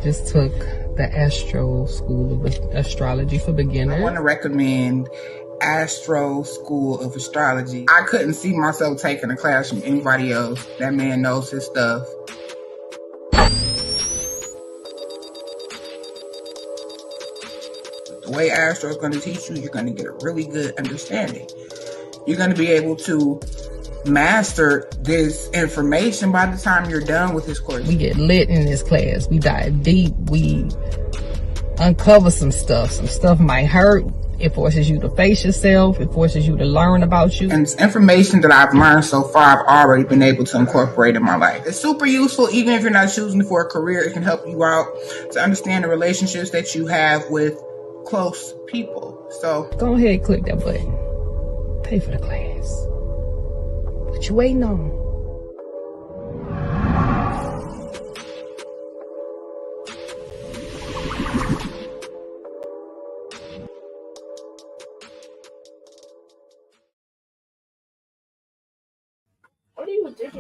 just took the Astro School of Astrology for Beginners. I want to recommend Astro School of Astrology. I couldn't see myself taking a class from anybody else. That man knows his stuff. The way Astro is going to teach you, you're going to get a really good understanding. You're going to be able to master this information by the time you're done with this course. We get lit in this class. We dive deep. We uncover some stuff. Some stuff might hurt. It forces you to face yourself. It forces you to learn about you. And it's information that I've learned so far, I've already been able to incorporate in my life. It's super useful, even if you're not choosing for a career. It can help you out to understand the relationships that you have with close people. So go ahead and click that button. Pay for the class. What you waiting on?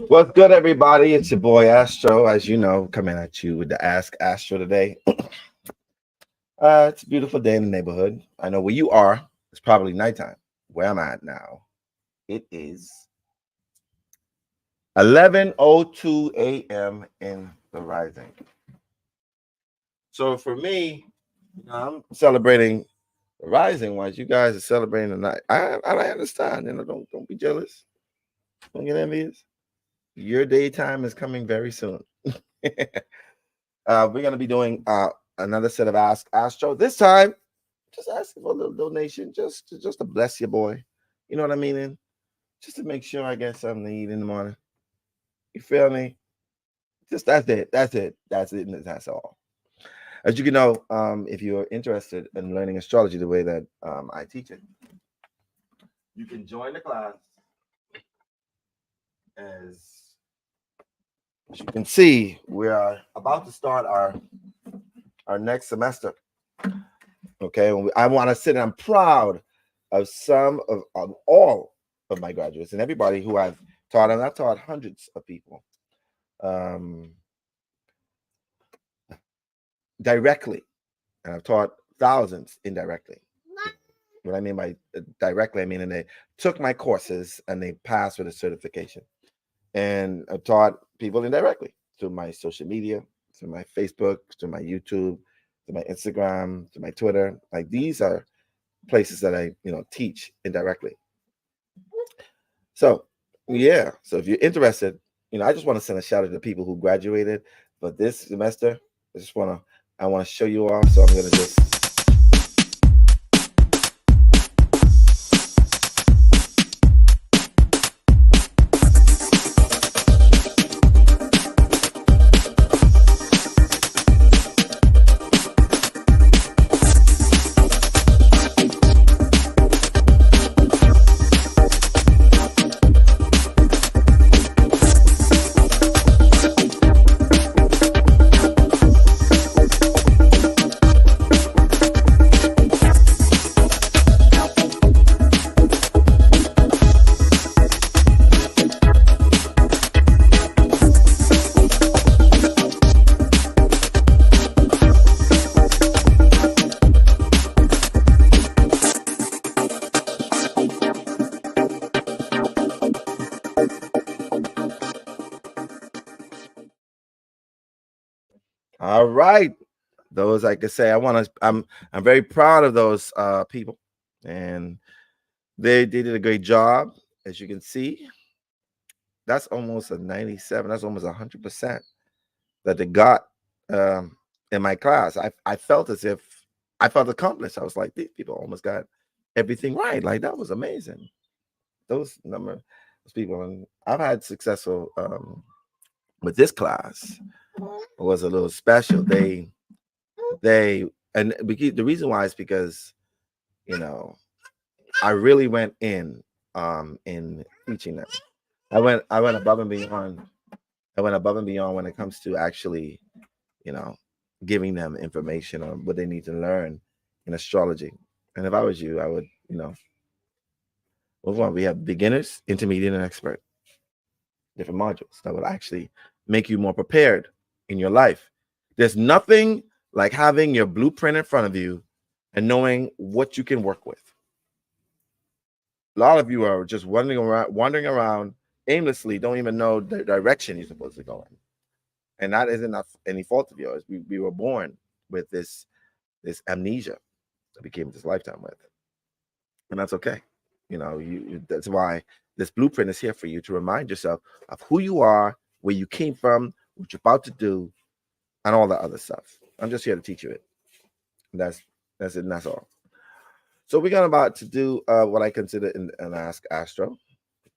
What's good, everybody? It's your boy Astro, as you know, coming at you with the Ask Astro today. It's a beautiful day in the neighborhood. I know where you are. It's probably nighttime. Where I'm at now, it is 11:02 a.m. in the rising. So for me, I'm celebrating the rising while you guys are celebrating the night. I understand. Don't be jealous. Don't get envious. Your daytime is coming very soon. We're going to be doing another set of Ask Astro. This time, just asking for a little donation, just to bless your boy. You know what I mean? And just to make sure I get something to eat in the morning. You feel me? Just that's it. And that's all. As you can know, if you're interested in learning astrology the way that I teach it, you can join the class. As you can see, we are about to start our next semester. Okay, I want to say that I'm proud of all of my graduates and everybody who I've taught, and I've taught hundreds of people directly, and I've taught thousands indirectly. What I mean by directly, I mean, and they took my courses and they passed with a certification. And I've taught people indirectly through my social media, through my Facebook, through my YouTube, through my Instagram, through my Twitter. Like, these are places that I, teach indirectly. So, yeah. So if you're interested, I just want to send a shout out to people who graduated. But this semester, I want to show you off. So I'm going to just. All right, those, like I say, I'm very proud of those people, and they did a great job. As you can see, that's almost a 97. That's almost 100% that they got in my class. I felt as if I felt accomplished. I was like, these people almost got everything right. Like, that was amazing. Those people, and I've had successful with this class. Was a little special. They and the reason why is because I really went in teaching them. I went above and beyond. I went above and beyond when it comes to actually giving them information on what they need to learn in astrology. And if I was you, I would move on. We have beginners, intermediate, and expert. Different modules that will actually make you more prepared in your life There's nothing like having your blueprint in front of you and knowing what you can work with. A lot of you are just wandering around aimlessly, don't even know the direction you're supposed to go in. And that isn't any fault of yours. We were born with this amnesia that we came to this lifetime with. And that's okay. You know, that's why this blueprint is here for you to remind yourself of who you are, where you came from, what you're about to do, and all that other stuff. I'm just here to teach you it. That's it, and that's all. So we're about to do what I consider an Ask Astro.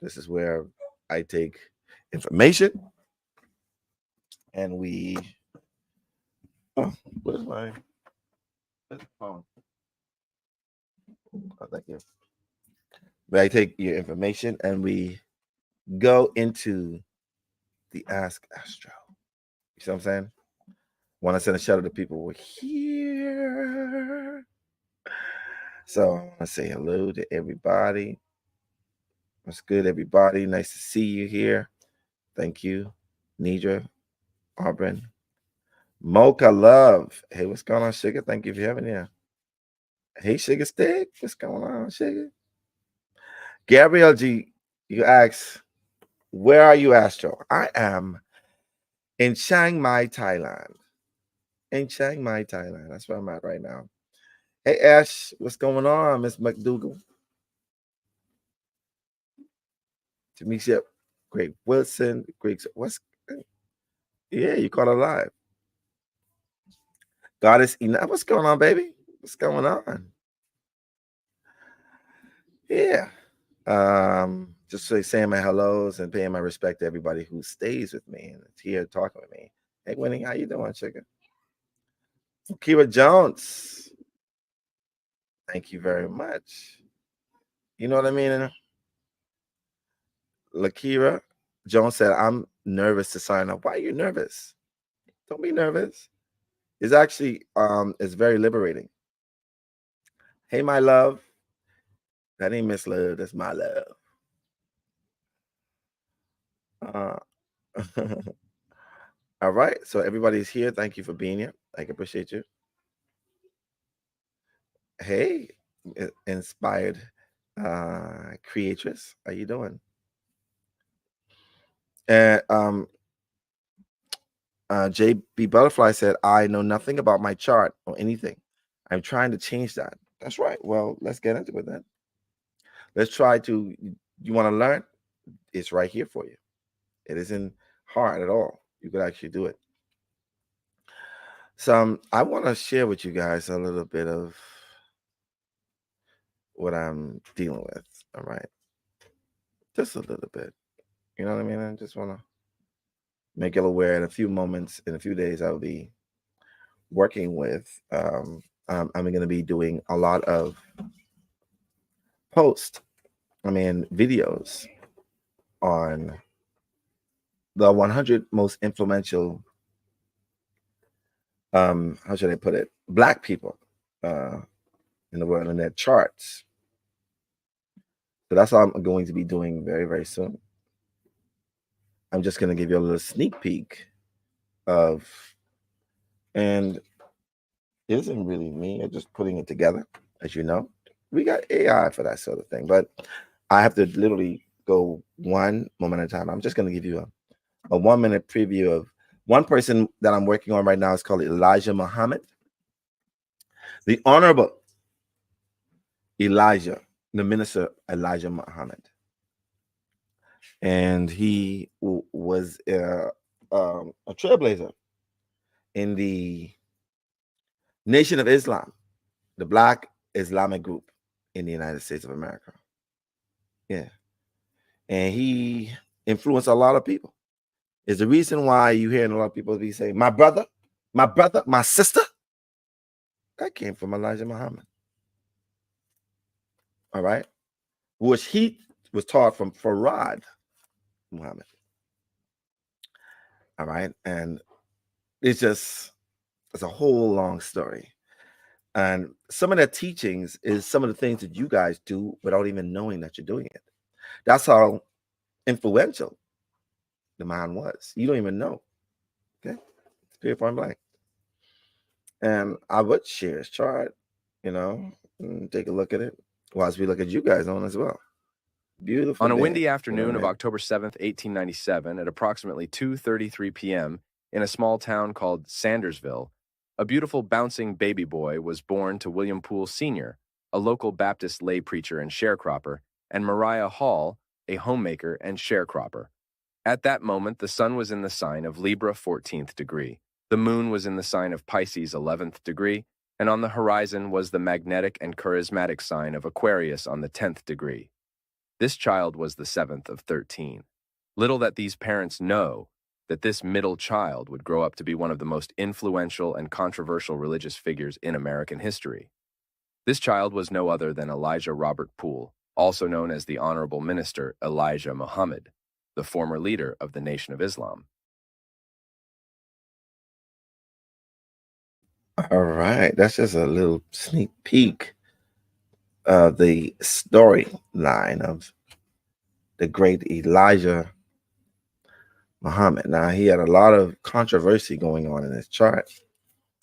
This is where I take information and we. Oh, where's my phone? Oh, thank you. Where I take your information and we go into the Ask Astro. You see what I'm saying? Want to send a shout out to people who are here. So I want to say hello to everybody. What's good, everybody? Nice to see you here. Thank you, Nidra, Auburn, Mocha Love. Hey, what's going on, Sugar? Thank you for having me. Hey, Sugar Stick. What's going on, Sugar? Gabrielle G, you ask, where are you, Astro? I am in Chiang Mai, Thailand. In Chiang Mai, Thailand. That's where I'm at right now. Hey, Ash, what's going on, Miss McDougal? Tamisha, Greg Wilson, yeah, you caught it live. Goddess Enough, what's going on, baby? What's going on? Yeah. Just saying my hellos and paying my respect to everybody who stays with me and is here talking with me. Hey, Winnie, how you doing, chicken? Kira Jones, thank you very much. You know what I mean? Lakira Jones said, I'm nervous to sign up. Why are you nervous? Don't be nervous. It's actually it's very liberating. Hey, my love. That ain't Miss Love, that's my love. All right, so everybody's here. Thank you for being here. I appreciate you. Hey, inspired creatress, how you doing? And JB Butterfly said, I know nothing about my chart or anything. I'm trying to change that. That's right. Well, let's get into it then. Let's try to, you want to learn? It's right here for you. It isn't hard at all. You could actually do it. So I want to share with you guys a little bit of what I'm dealing with. All right. Just a little bit. You know what I mean? I just want to make you aware in a few moments, in a few days, I'll be working with, I'm going to be doing a lot of videos on the 100 most influential, how should I put it, Black people in the world and their charts. So that's what I'm going to be doing very, very soon. I'm just going to give you a little sneak peek of, and it isn't really me, I'm just putting it together. As you know, we got AI for that sort of thing, but I have to literally go one moment at a time. I'm just going to give you a 1 minute preview of one person that I'm working on right now. Is called Elijah Muhammad, the Honorable Elijah, the Minister Elijah Muhammad. And he was a trailblazer in the Nation of Islam, the Black Islamic group in the United States of America. Yeah. And he influenced a lot of people. Is the reason why you hear a lot of people be saying, my brother, my sister. That came from Elijah Muhammad. All right. Which he was taught from Farad Muhammad. All right. And it's a whole long story. And some of their teachings is some of the things that you guys do without even knowing that you're doing it. That's how influential the man was. You don't even know. Okay. It's period point blank. And I would share his chart, and take a look at it whilst we look at you guys on as well. Beautiful. On a day, windy afternoon you know what I of mean? October 7th, 1897, at approximately 2:33 p.m. in a small town called Sandersville, a beautiful bouncing baby boy was born to William Poole Sr., a local Baptist lay preacher and sharecropper, and Mariah Hall, a homemaker and sharecropper. At that moment, the sun was in the sign of Libra 14th degree, the moon was in the sign of Pisces 11th degree, and on the horizon was the magnetic and charismatic sign of Aquarius on the 10th degree. This child was the 7th of 13. Little that these parents know that this middle child would grow up to be one of the most influential and controversial religious figures in American history. This child was no other than Elijah Robert Poole, also known as the Honorable Minister Elijah Muhammad, the former leader of the Nation of Islam. All right, that's just a little sneak peek of the storyline of the great Elijah Muhammad. Now, he had a lot of controversy going on in his chart.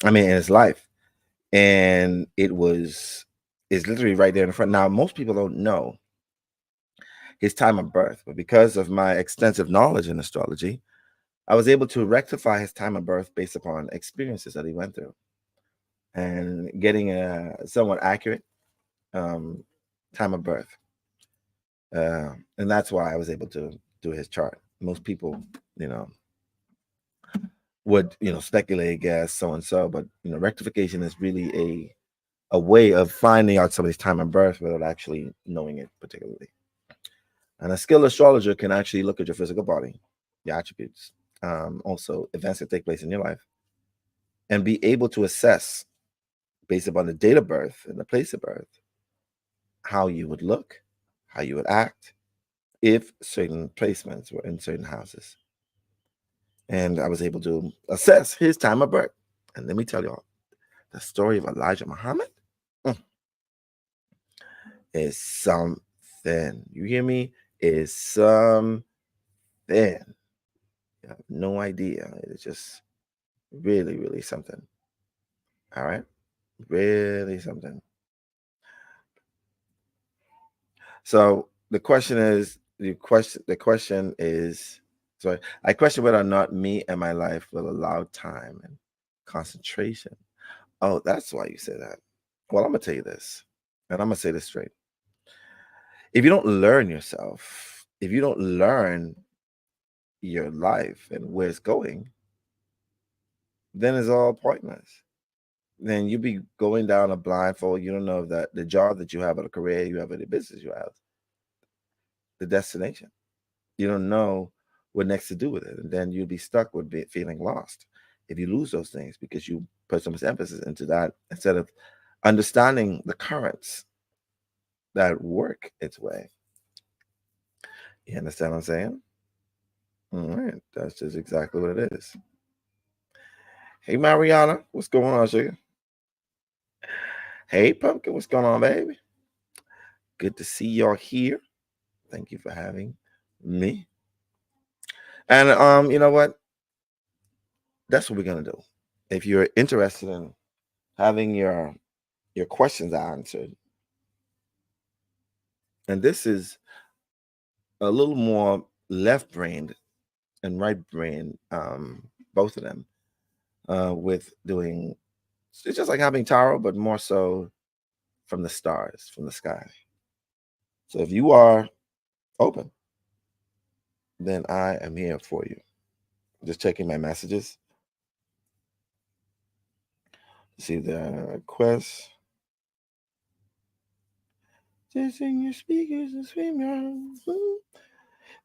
In his life. And it's literally right there in front. Now, most people don't know his time of birth, but because of my extensive knowledge in astrology, I was able to rectify his time of birth based upon experiences that he went through and getting a somewhat accurate time of birth. And that's why I was able to do his chart. Most people, would, speculate, guess, so-and-so, but, rectification is really a way of finding out somebody's time of birth without actually knowing it particularly. And a skilled astrologer can actually look at your physical body, your attributes, also events that take place in your life, and be able to assess, based upon the date of birth and the place of birth, how you would look, how you would act, if certain placements were in certain houses. And I was able to assess his time of birth. And let me tell y'all, the story of Elijah Muhammad is something. You hear me? Is something. You have no idea. It's just really, really something. All right? Really something. So the question is, I question whether or not me and my life will allow time and concentration. Oh, that's why you say that. Well, I'm going to tell you this, and I'm going to say this straight. If you don't learn yourself, if you don't learn your life and where it's going, then it's all pointless. Then you be going down a blindfold. You don't know that the job that you have, or the career you have, or the business you have, the destination. You don't know what next to do with it. And then you'll be stuck with feeling lost if you lose those things because you put so much emphasis into that instead of understanding the currents that work its way. You understand what I'm saying? All right. That's just exactly what it is. Hey, Mariana, what's going on, sugar? Hey, Pumpkin, what's going on, baby? Good to see y'all here. Thank you for having me. And you know what? That's what we're gonna do. If you're interested in having your questions answered, and this is a little more left-brained and right-brained, both of them, with doing. It's just like having tarot, but more so from the stars, from the sky. So if you are open, then I am here for you. Just checking my messages. See the request. Just in your speakers and scream your.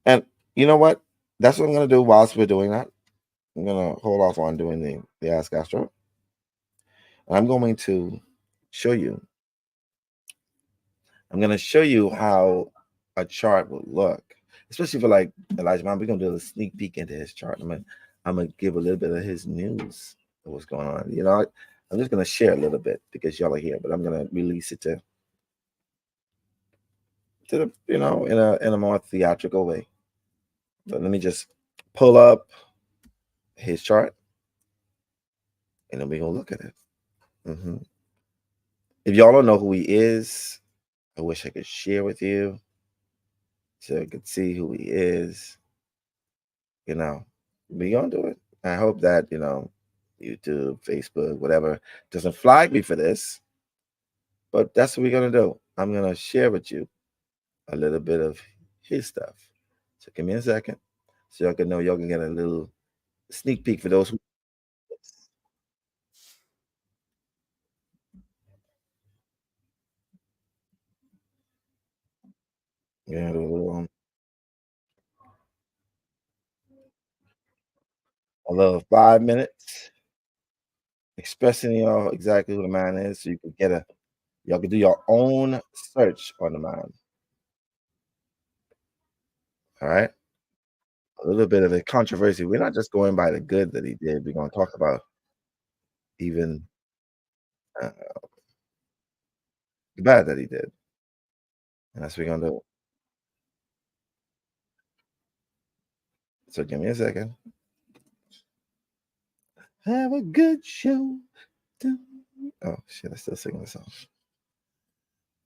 And you know what? That's what I'm gonna do whilst we're doing that. I'm gonna hold off on doing the Ask Astro. And I'm going to show you. I'm gonna show you how a chart will look, especially for like Elijah Muhammad. We're gonna do a sneak peek into his chart. I'm gonna give a little bit of his news of what's going on. I'm just gonna share a little bit because y'all are here, but I'm gonna release it to the in a more theatrical way. So let me just pull up his chart, and then we're gonna look at it. Mm-hmm. If y'all don't know who he is, I wish I could share with you so you could see who he is. You know, we gonna do it. I hope that YouTube, Facebook, whatever, doesn't flag me for this. But that's what we're gonna do. I'm gonna share with you a little bit of his stuff. So give me a second, so y'all can know. Y'all can get a little sneak peek for those who. Yeah, a little 5 minutes expressing y'all exactly who the man is, so you can y'all can do your own search on the man. All right, a little bit of a controversy. We're not just going by the good that he did. We're gonna talk about even uh, the bad that he did, and that's what we're gonna do. So give me a second. Have a good show. Oh shit! I still singing the song.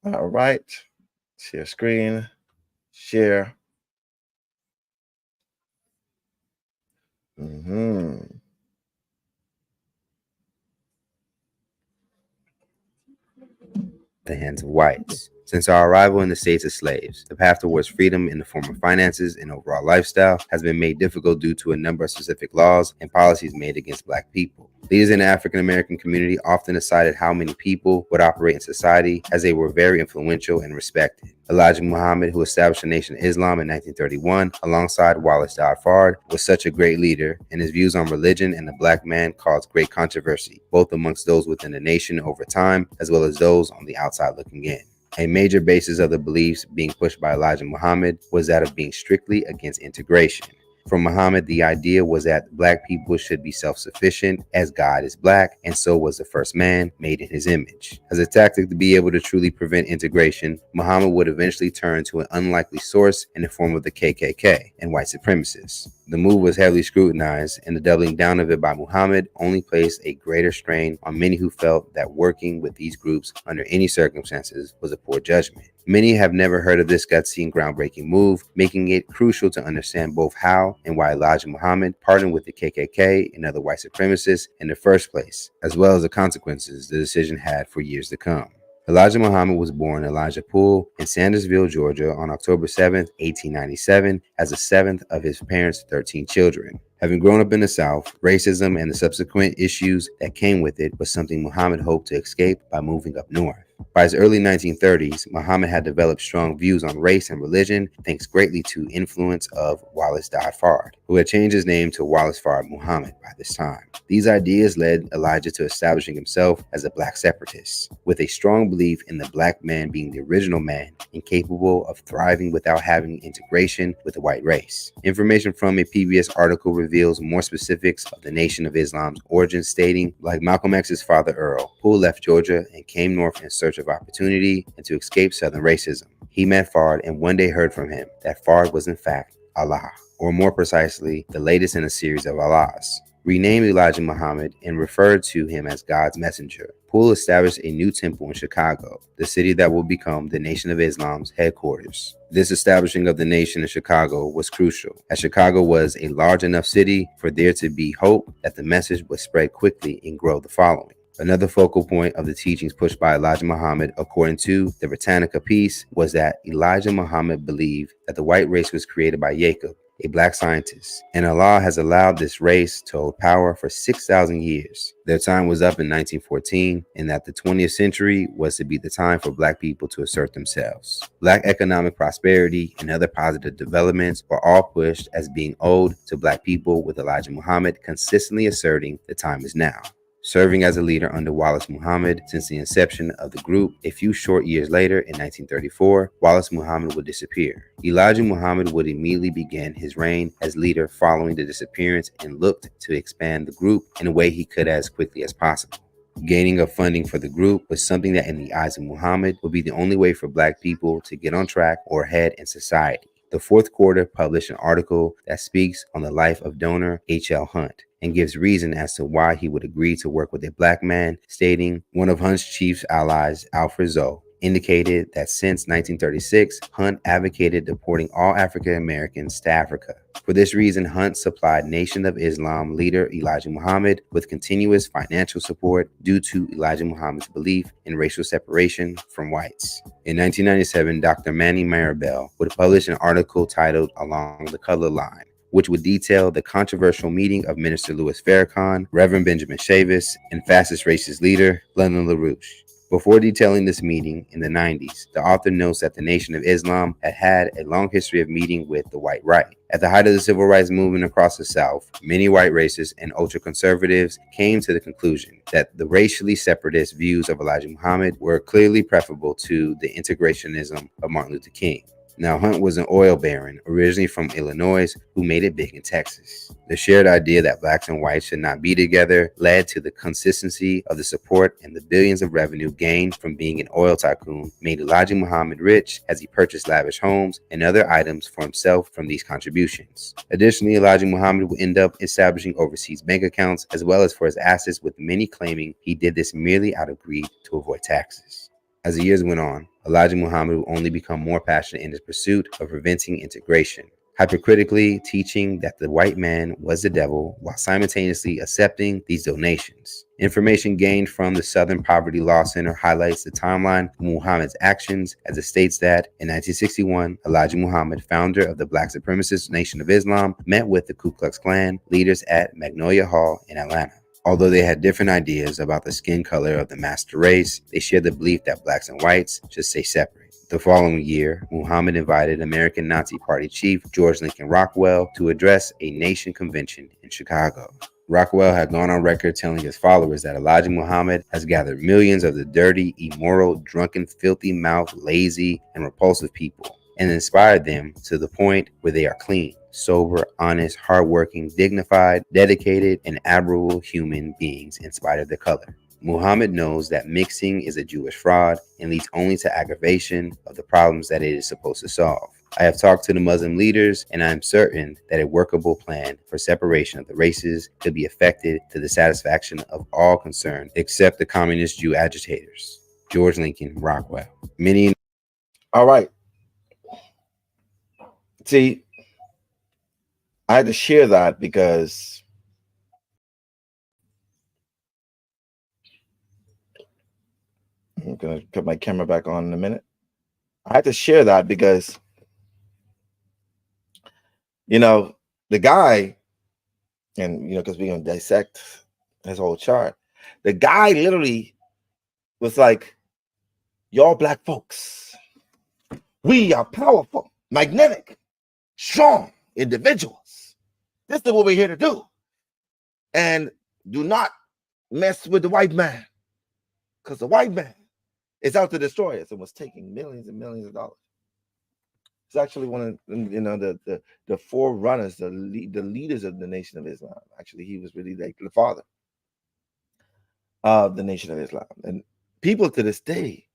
All right, share screen, share. Mm-hmm. The hands of whites. Since our arrival in the states as slaves, the path towards freedom in the form of finances and overall lifestyle has been made difficult due to a number of specific laws and policies made against Black people. Leaders in the African American community often decided how many people would operate in society, as they were very influential and respected. Elijah Muhammad, who established the Nation of Islam in 1931 alongside Wallace Dodd Fard, was such a great leader, and his views on religion and the Black man caused great controversy, both amongst those within the nation over time, as well as those on the outside looking in. A major basis of the beliefs being pushed by Elijah Muhammad was that of being strictly against integration. For Muhammad, the idea was that Black people should be self-sufficient, as God is Black, and so was the first man made in his image. As a tactic to be able to truly prevent integration, Muhammad would eventually turn to an unlikely source in the form of the KKK and white supremacists. The move was heavily scrutinized, and the doubling down of it by Muhammad only placed a greater strain on many who felt that working with these groups under any circumstances was a poor judgment. Many have never heard of this gutsy and groundbreaking move, making it crucial to understand both how and why Elijah Muhammad partnered with the KKK and other white supremacists in the first place, as well as the consequences the decision had for years to come. Elijah Muhammad was born Elijah Poole in Sandersville, Georgia on October 7, 1897, as the seventh of his parents' 13 children. Having grown up in the South, racism and the subsequent issues that came with it was something Muhammad hoped to escape by moving up north. By his early 1930s, Muhammad had developed strong views on race and religion, thanks greatly to influence of Wallace Dodd Fard, who had changed his name to Wallace Fard Muhammad by this time. These ideas led Elijah to establishing himself as a Black separatist, with a strong belief in the Black man being the original man and capable of thriving without having integration with the white race. Information from a PBS article reveals more specifics of the Nation of Islam's origin, stating, like Malcolm X's father Earl, Poole left Georgia and came north in search of opportunity and to escape Southern racism. He met Fard and one day heard from him that Fard was in fact Allah, or more precisely, the latest in a series of Allahs. Renamed Elijah Muhammad and referred to him as God's messenger, Poole established a new temple in Chicago, the city that will become the Nation of Islam's headquarters. This establishing of the nation in Chicago was crucial, as Chicago was a large enough city for there to be hope that the message would spread quickly and grow the following. Another focal point of the teachings pushed by Elijah Muhammad, according to the Britannica piece, was that Elijah Muhammad believed that the white race was created by Jacob, a Black scientist, and Allah has allowed this race to hold power for 6,000 years. Their time was up in 1914, and that the 20th century was to be the time for Black people to assert themselves. Black economic prosperity and other positive developments were all pushed as being owed to Black people, with Elijah Muhammad consistently asserting the time is now. Serving as a leader under Wallace Muhammad since the inception of the group, a few short years later, in 1934, Wallace Muhammad would disappear. Elijah Muhammad would immediately begin his reign as leader following the disappearance and looked to expand the group in a way he could as quickly as possible. Gaining of funding for the group was something that in the eyes of Muhammad would be the only way for Black people to get on track or ahead in society. The fourth quarter published an article that speaks on the life of donor H.L. Hunt, and gives reason as to why he would agree to work with a black man, stating one of Hunt's chief allies, Alfred Zoe, indicated that since 1936, Hunt advocated deporting all African Americans to Africa. For this reason, Hunt supplied Nation of Islam leader Elijah Muhammad with continuous financial support due to Elijah Muhammad's belief in racial separation from whites. In 1997, Dr. Manny Maribel would publish an article titled Along the Color Line, which would detail the controversial meeting of Minister Louis Farrakhan, Reverend Benjamin Chavis, and fascist racist leader Lyndon LaRouche. Before detailing this meeting in the 90s, the author notes that the Nation of Islam had had a long history of meeting with the white right. At the height of the civil rights movement across the South, many white racists and ultra-conservatives came to the conclusion that the racially separatist views of Elijah Muhammad were clearly preferable to the integrationism of Martin Luther King. Now, Hunt was an oil baron, originally from Illinois, who made it big in Texas. The shared idea that blacks and whites should not be together led to the consistency of the support, and the billions of revenue gained from being an oil tycoon made Elijah Muhammad rich as he purchased lavish homes and other items for himself from these contributions. Additionally, Elijah Muhammad would end up establishing overseas bank accounts as well as for his assets, with many claiming he did this merely out of greed to avoid taxes. As the years went on, Elijah Muhammad would only become more passionate in his pursuit of preventing integration, hypocritically teaching that the white man was the devil while simultaneously accepting these donations. Information gained from the Southern Poverty Law Center highlights the timeline of Muhammad's actions, as it states that in 1961, Elijah Muhammad, founder of the black supremacist Nation of Islam, met with the Ku Klux Klan leaders at Magnolia Hall in Atlanta. Although they had different ideas about the skin color of the master race, they shared the belief that blacks and whites should stay separate. The following year, Muhammad invited American Nazi Party chief George Lincoln Rockwell to address a nation convention in Chicago. Rockwell had gone on record telling his followers that Elijah Muhammad has gathered millions of the dirty, immoral, drunken, filthy-mouthed, lazy, and repulsive people, and inspired them to the point where they are clean, sober, honest, hardworking, dignified, dedicated, and admirable human beings in spite of their color. Muhammad knows that mixing is a Jewish fraud and leads only to aggravation of the problems that it is supposed to solve. I have talked to the Muslim leaders, and I am certain that a workable plan for separation of the races could be effected to the satisfaction of all concerned except the communist Jew agitators. George Lincoln Rockwell. All right. See, I had to share that because I'm going to put my camera back on in a minute. I had to share that because, you know, the guy, and, you know, because we're going to dissect his whole chart. The guy literally was like, y'all black folks, we are powerful, magnetic, strong individuals. This is what we're here to do. And do not mess with the white man, because the white man is out to destroy us and was taking millions and millions of dollars. It's actually one of, you know, the forerunners, the leaders of the Nation of Islam. Actually, he was really like the father of the Nation of Islam. And people to this day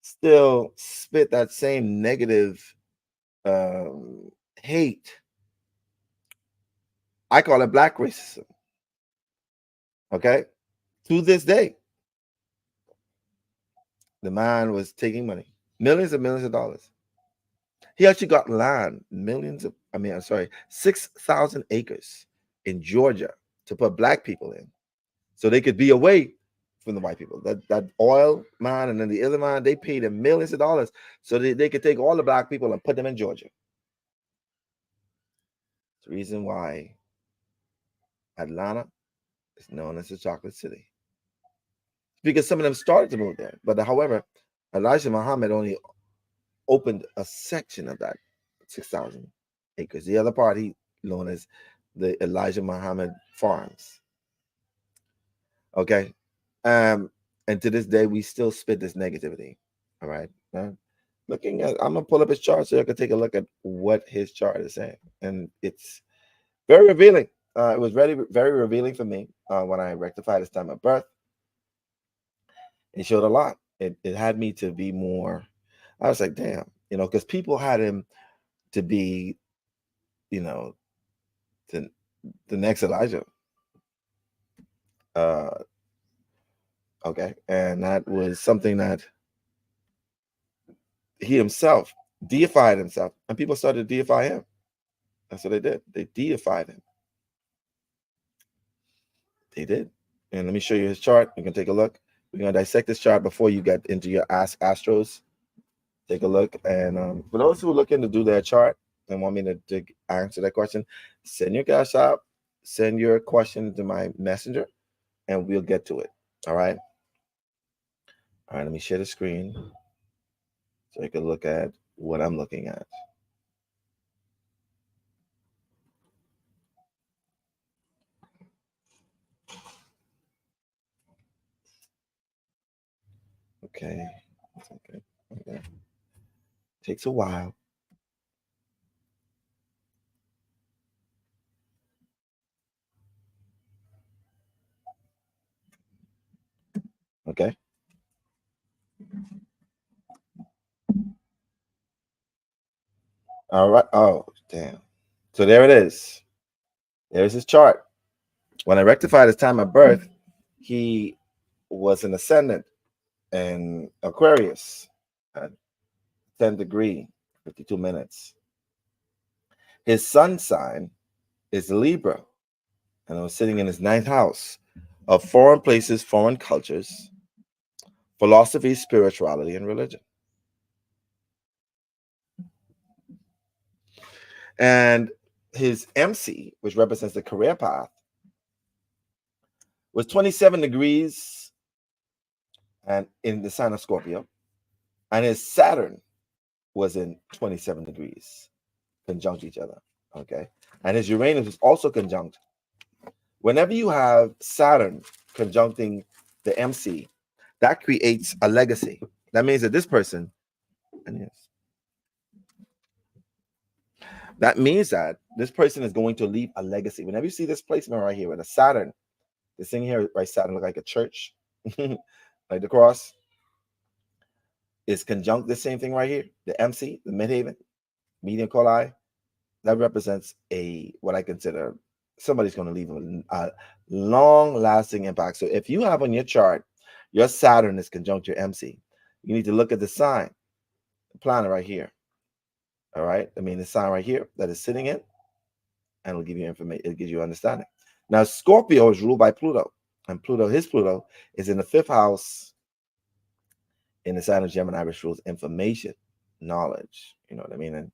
still spit that same negative hate. I call it black racism. Okay? To this day, the man was taking money, millions and millions of dollars. He actually got land, 6,000 acres in Georgia to put black people in so they could be away from the white people. That oil man and then the other man, they paid him millions of dollars so they could take all the black people and put them in Georgia. It's the reason why Atlanta is known as the Chocolate City. Because some of them started to move there. But however, Elijah Muhammad only opened a section of that 6,000 acres. The other part he known as the Elijah Muhammad Farms. Okay. And to this day, we still spit this negativity. All right. Looking at, I'm gonna pull up his chart so you can take a look at what his chart is saying. And it's very revealing. It was very, very revealing for me when I rectified his time of birth. It showed a lot. It had me to be more, I was like, damn, you know, because people had him to be, you know, the next Elijah. Okay, and that was something that he himself deified himself, and people started to deify him. That's what they did. They deified him. They did. And let me show you his chart. You can take a look. We're going to dissect this chart before you get into your Ask Astros. Take a look. And for those who are looking to do their chart and want me to answer that question, send your cash out, send your question to my messenger, and we'll get to it. All right. All right. Let me share the screen so you can look at what I'm looking at. Okay. Okay. Takes a while. Okay. All right. Oh, damn. So there it is. There's his chart. When I rectified his time of birth, he was an ascendant in Aquarius at 10 degree, 52 minutes. His sun sign is Libra, and I was sitting in his ninth house of foreign places, foreign cultures, philosophy, spirituality, and religion. And his MC, which represents the career path, was 27 degrees and in the sign of Scorpio. And his Saturn was in 27 degrees, conjunct each other. Okay. And his Uranus is also conjunct. Whenever you have Saturn conjuncting the MC, that creates a legacy. That means that this person, and yes, that means that this person is going to leave a legacy. Whenever you see this placement right here with a Saturn, this thing here, right, Saturn look like a church, like the cross, is conjunct the same thing right here, the MC, the midhaven, median coli. That represents what I consider somebody's going to leave a long-lasting impact. So if you have on your chart, your Saturn is conjunct your MC, you need to look at the sign, the planet right here. All right. I mean, the sign right here that is sitting in, and it'll give you information. It gives you understanding. Now, Scorpio is ruled by Pluto, and his Pluto is in the 5th house in the sign of Gemini, which rules information, knowledge. You know what I mean?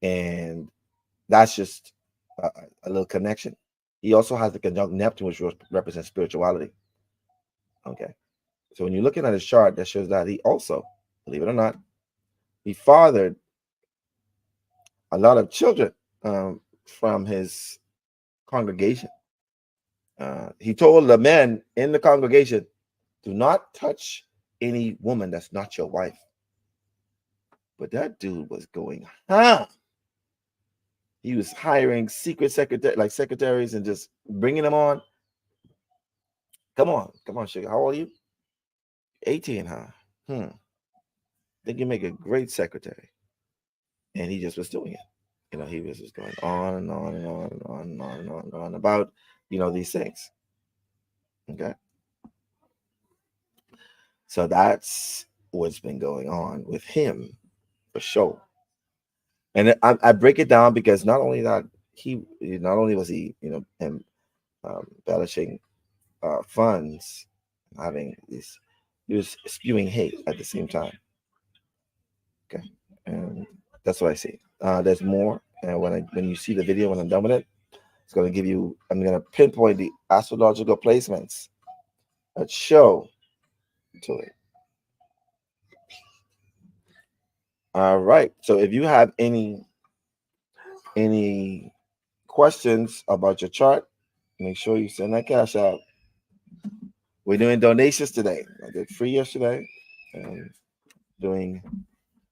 And that's just a little connection. He also has the conjunct Neptune, which represents spirituality. Okay. So when you're looking at his chart, that shows that he also, believe it or not, he fathered a lot of children from his congregation. He told the men in the congregation, do not touch any woman that's not your wife. But that dude was going, he was hiring secret secretaries and just bringing them on. Come on, sugar. How old are you? 18, huh? Think you make a great secretary. And he just was doing it. You know, he was just going on and on and on and on and on and on and on about, these things. Okay. So that's what's been going on with him for sure. And I break it down because not only was he, embellishing funds, having this, he was spewing hate at the same time. Okay. And that's what I see. There's more. And when you see the video, when I'm done with it, it's going to give you, I'm going to pinpoint the astrological placements that show to it. All right. So if you have any questions about your chart, make sure you send that cash out. We're doing donations today. I did free yesterday and doing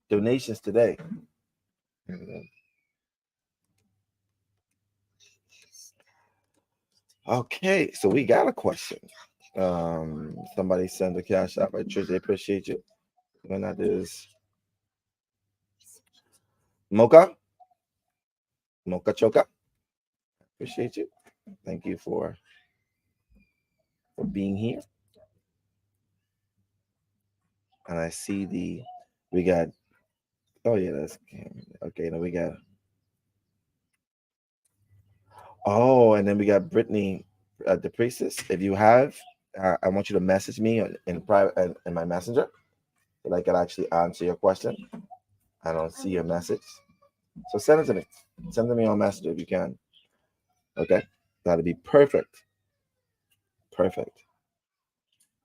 donations today. Okay, so we got a question. Somebody send a cash out. I truly appreciate you. And that is Mocha Choka. Appreciate you. Thank you for for being here. And I see we got, oh yeah, that's okay. Now we got, oh, and then we got Brittany, the priestess. If you have, I want you to message me in private in my messenger so I can actually answer your question. I don't see your message, so send it to me. Send it to me on messenger if you can. Okay, that'd be perfect. Perfect.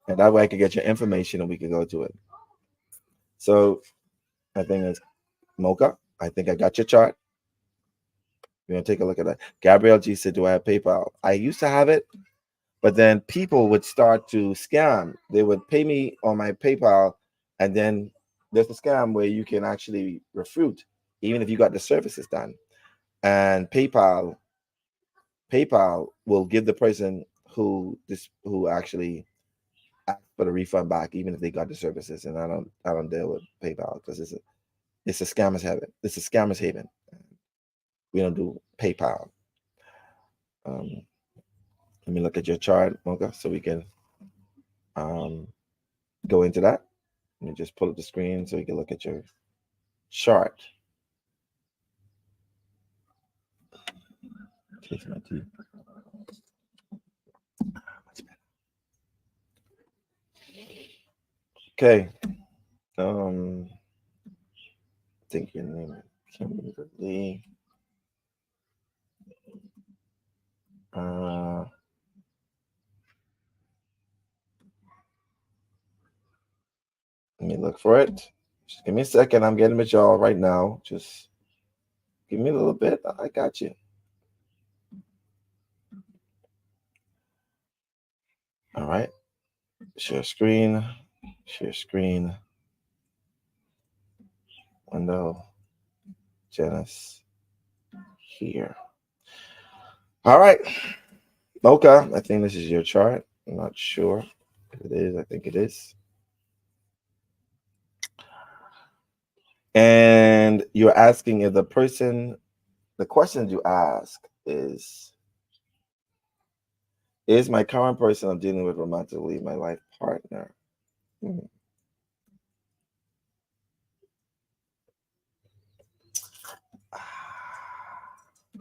And that way I could get your information and we could go to it. So I think it's Mocha. I think I got your chart. We're gonna take a look at that. Gabrielle G said, "Do I have PayPal?" I used to have it, but then people would start to scam. They would pay me on my PayPal, and then there's a scam where you can actually refute, even if you got the services done. And PayPal will give the person who actually asked for the refund back, even if they got the services. And I don't deal with PayPal because it's a scammer's haven. It's a scammer's haven. We don't do PayPal. Let me look at your chart, Mocha, so we can go into that. Let me just pull up the screen so we can look at your chart. Taste my tea. Okay. I think your name is Kimberly. Let me look for it. Just give me a second. I'm getting with y'all right now. Just give me a little bit. I got you. All right. Share screen. Share screen. Window. Janice. Here. All right. Mocha, I think this is your chart. I'm not sure if it is. I think it is. And you're asking if the question you ask is my current person I'm dealing with romantically my life partner?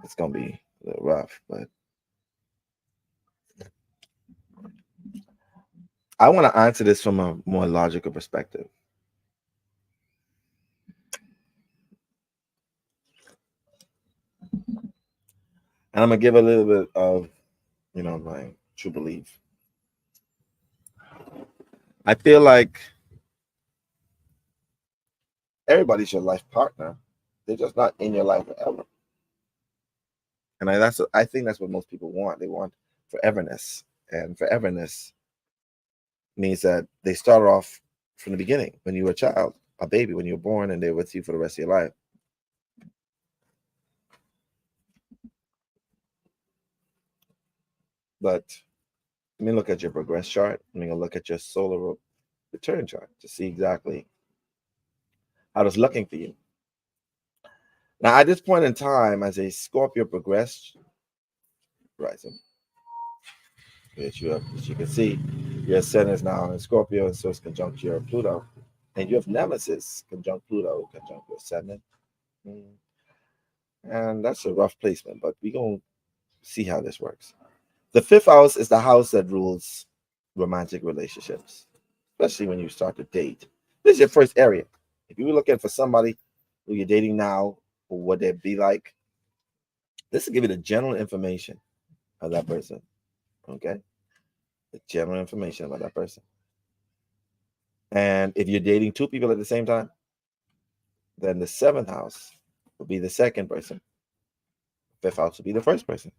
It's going to be a little rough, but I want to answer this from a more logical perspective. And I'm going to give a little bit of, my true belief. I feel like everybody's your life partner. They're just not in your life forever. And I think that's what most people want. They want foreverness. And foreverness means that they start off from the beginning when you were a child, a baby, when you were born, and they're with you for the rest of your life. But let me look at your progress chart. Let me look at your solar return chart to see exactly how it's looking for you. Now, at this point in time, as a Scorpio progress rising, which you can see, your ascendant is now in Scorpio, and so it's conjunct your Pluto. And you have Nemesis conjunct Pluto, conjunct your ascendant. And that's a rough placement, but we're going to see how this works. The 5th house is the house that rules romantic relationships, especially when you start to date. This is your first area. If you were looking for somebody who you're dating now, or what they'd be like, this will give you the general information of that person. Okay? The general information about that person. And if you're dating 2 people at the same time, then the 7th house will be the second person. 5th house will be the first person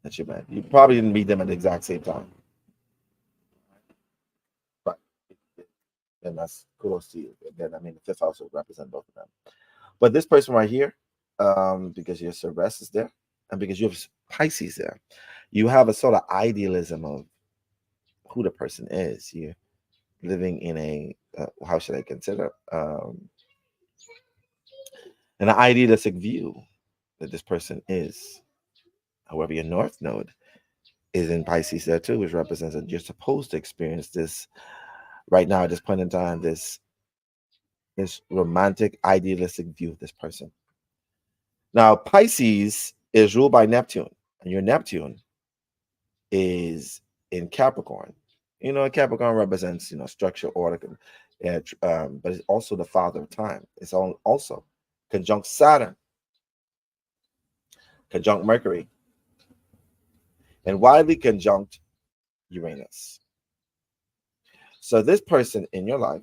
that you met. You probably didn't meet them at the exact same time. But and that's kudos to you. Again, I mean, the 5th house will represent both of them. But this person right here, because your Cerberus is there, and because you have Pisces there, you have a sort of idealism of who the person is. You're living in a, how should I consider, an idealistic view that this person is. However, your North Node is in Pisces there too, which represents that you're supposed to experience this right now at this point in time, this romantic, idealistic view of this person. Now, Pisces is ruled by Neptune, and your Neptune is in Capricorn. Capricorn represents, structure, order, but it's also the father of time. It's also conjunct Saturn, conjunct Mercury, and widely conjunct Uranus. So this person in your life,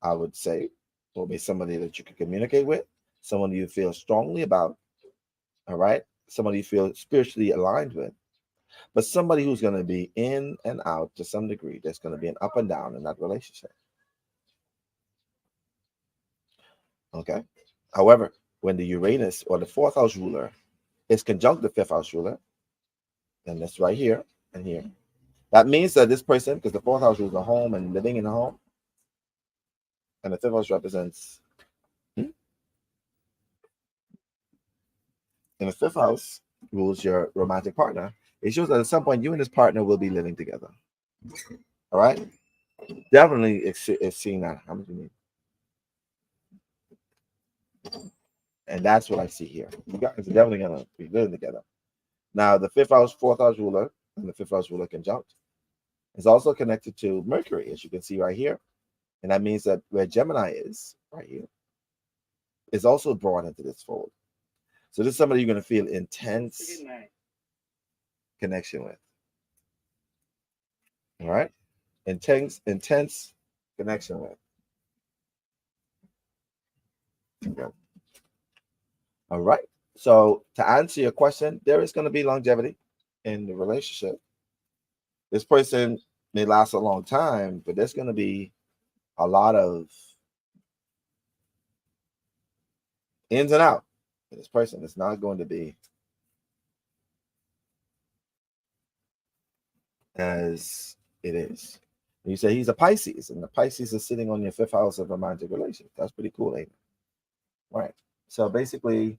I would say, will be somebody that you can communicate with, someone you feel strongly about, all right? Somebody you feel spiritually aligned with, but somebody who's going to be in and out to some degree. There's going to be an up and down in that relationship. Okay? However, when the Uranus or the fourth house ruler is conjunct the fifth house ruler, and that's right here and here, that means that this person, because the fourth house rules the home and living in the home, and the fifth house represents, and the fifth house rules your romantic partner. It shows that at some point you and this partner will be living together. All right? Definitely it's seeing that. How much do you need? And that's what I see here. You guys are definitely going to be living together. Now, the fifth house, fourth house ruler, and the fifth house ruler conjunct is also connected to Mercury, as you can see right here. And that means that where Gemini is, right here, is also brought into this fold. So this is somebody you're going to feel intense connection with. All right? Intense connection with. Okay. All right. So to answer your question, there is going to be longevity in the relationship. This person may last a long time, but there's going to be a lot of ins and out. This person is not going to be as it is. You say he's a Pisces, and the Pisces is sitting on your fifth house of romantic relations. That's pretty cool, ain't it? Right. So basically,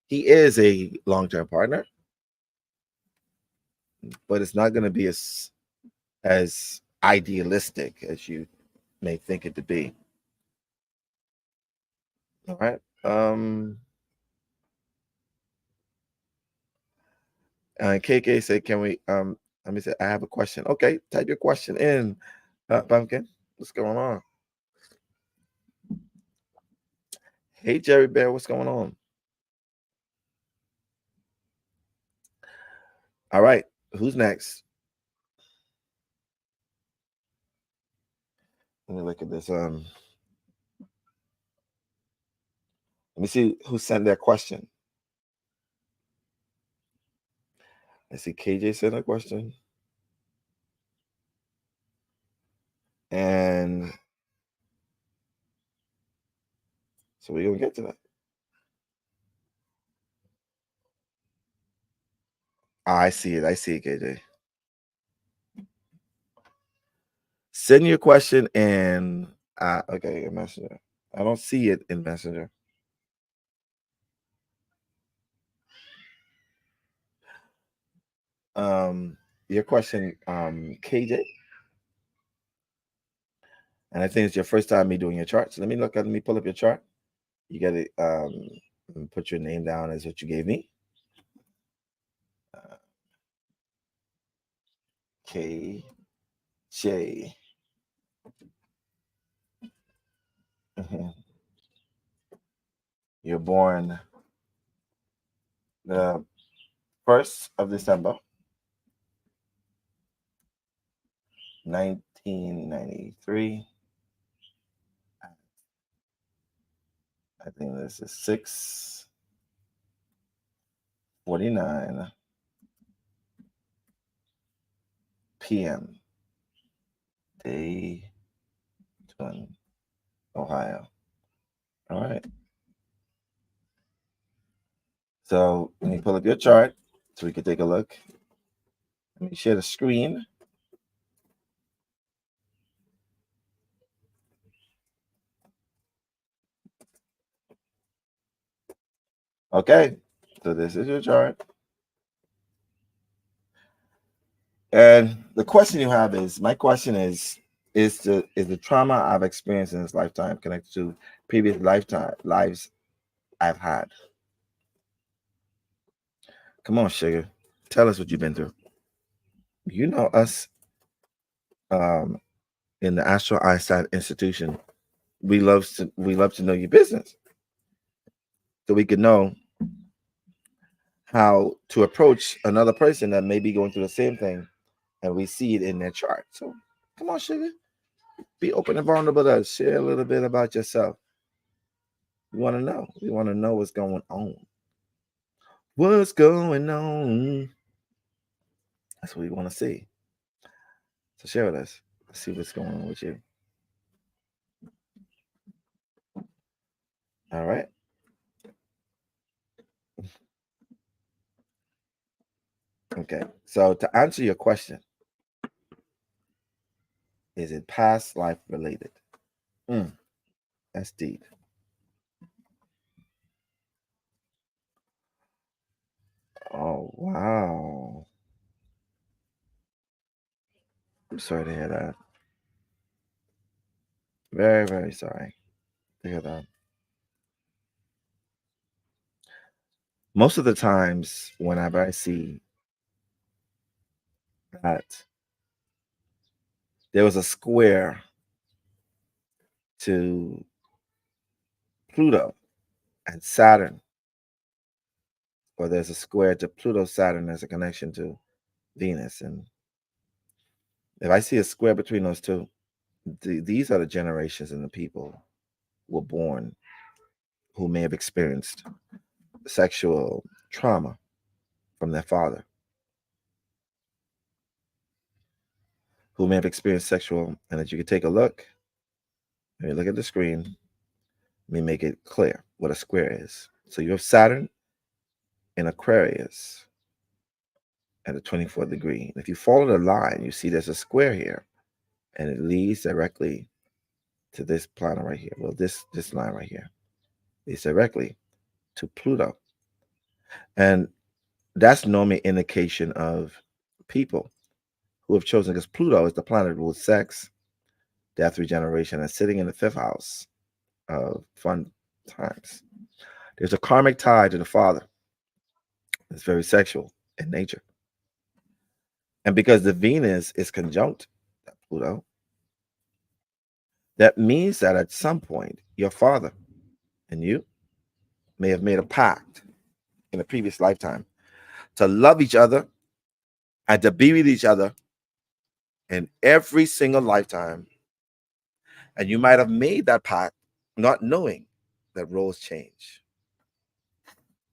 he is a long-term partner, but it's not going to be as idealistic as you may think it to be. All right. KK said, "Can we?" Let me say, I have a question. Okay, type your question in, Pumpkin. What's going on? Hey, Jerry Bear, what's going on? All right, who's next? Let me look at this. Let me see who sent their question. I see KJ sent a question. And so we're going to get to that. I see it, KJ. Send your question in, okay, in Messenger. I don't see it in Messenger. Your question, KJ. And I think it's your first time me doing your chart. So let me pull up your chart. You got to put your name down as what you gave me. KJ. You're born the 1st of December, 1993. I think this is 6:49 p.m. Dayton, Ohio. All right. So let me pull up your chart so we can take a look. Let me share the screen. Okay, so this is your chart. And the question you have is, my question is the trauma I've experienced in this lifetime connected to previous lives I've had? Come on, sugar. Tell us what you've been through. You know us in the Astro Einstein Institution. We love to know your business. So we can know how to approach another person that may be going through the same thing, and we see it in their chart. So come on, sugar. Be open and vulnerable to us. Share a little bit about yourself. We want to know. We want to know what's going on. What's going on? That's what we want to see. So share with us. Let's see what's going on with you. All right. Okay. So to answer your question, is it past life related? That's deep. Oh, wow. I'm sorry to hear that. Very, very sorry to hear that. Most of the times, whenever I see that there was a square to Pluto and Saturn, or there's a square to Pluto, Saturn as a connection to Venus. And if I see a square between those two, these are the generations and the people who were born who may have experienced sexual trauma from their father, who may have experienced sexual, and that you could take a look, and you look at the screen, let me make it clear what a square is. So you have Saturn in Aquarius at a 24th degree. And if you follow the line, you see there's a square here, and it leads directly to this planet right here. Well, this line right here leads directly to Pluto. And that's normally an indication of people who have chosen, because Pluto is the planet that rules sex, death, regeneration, and sitting in the 5th house of fun times. There's a karmic tie to the father. It's very sexual in nature. And because the Venus is conjunct Pluto, that means that at some point, your father and you may have made a pact in a previous lifetime to love each other and to be with each other in every single lifetime. And you might have made that pact not knowing that roles change,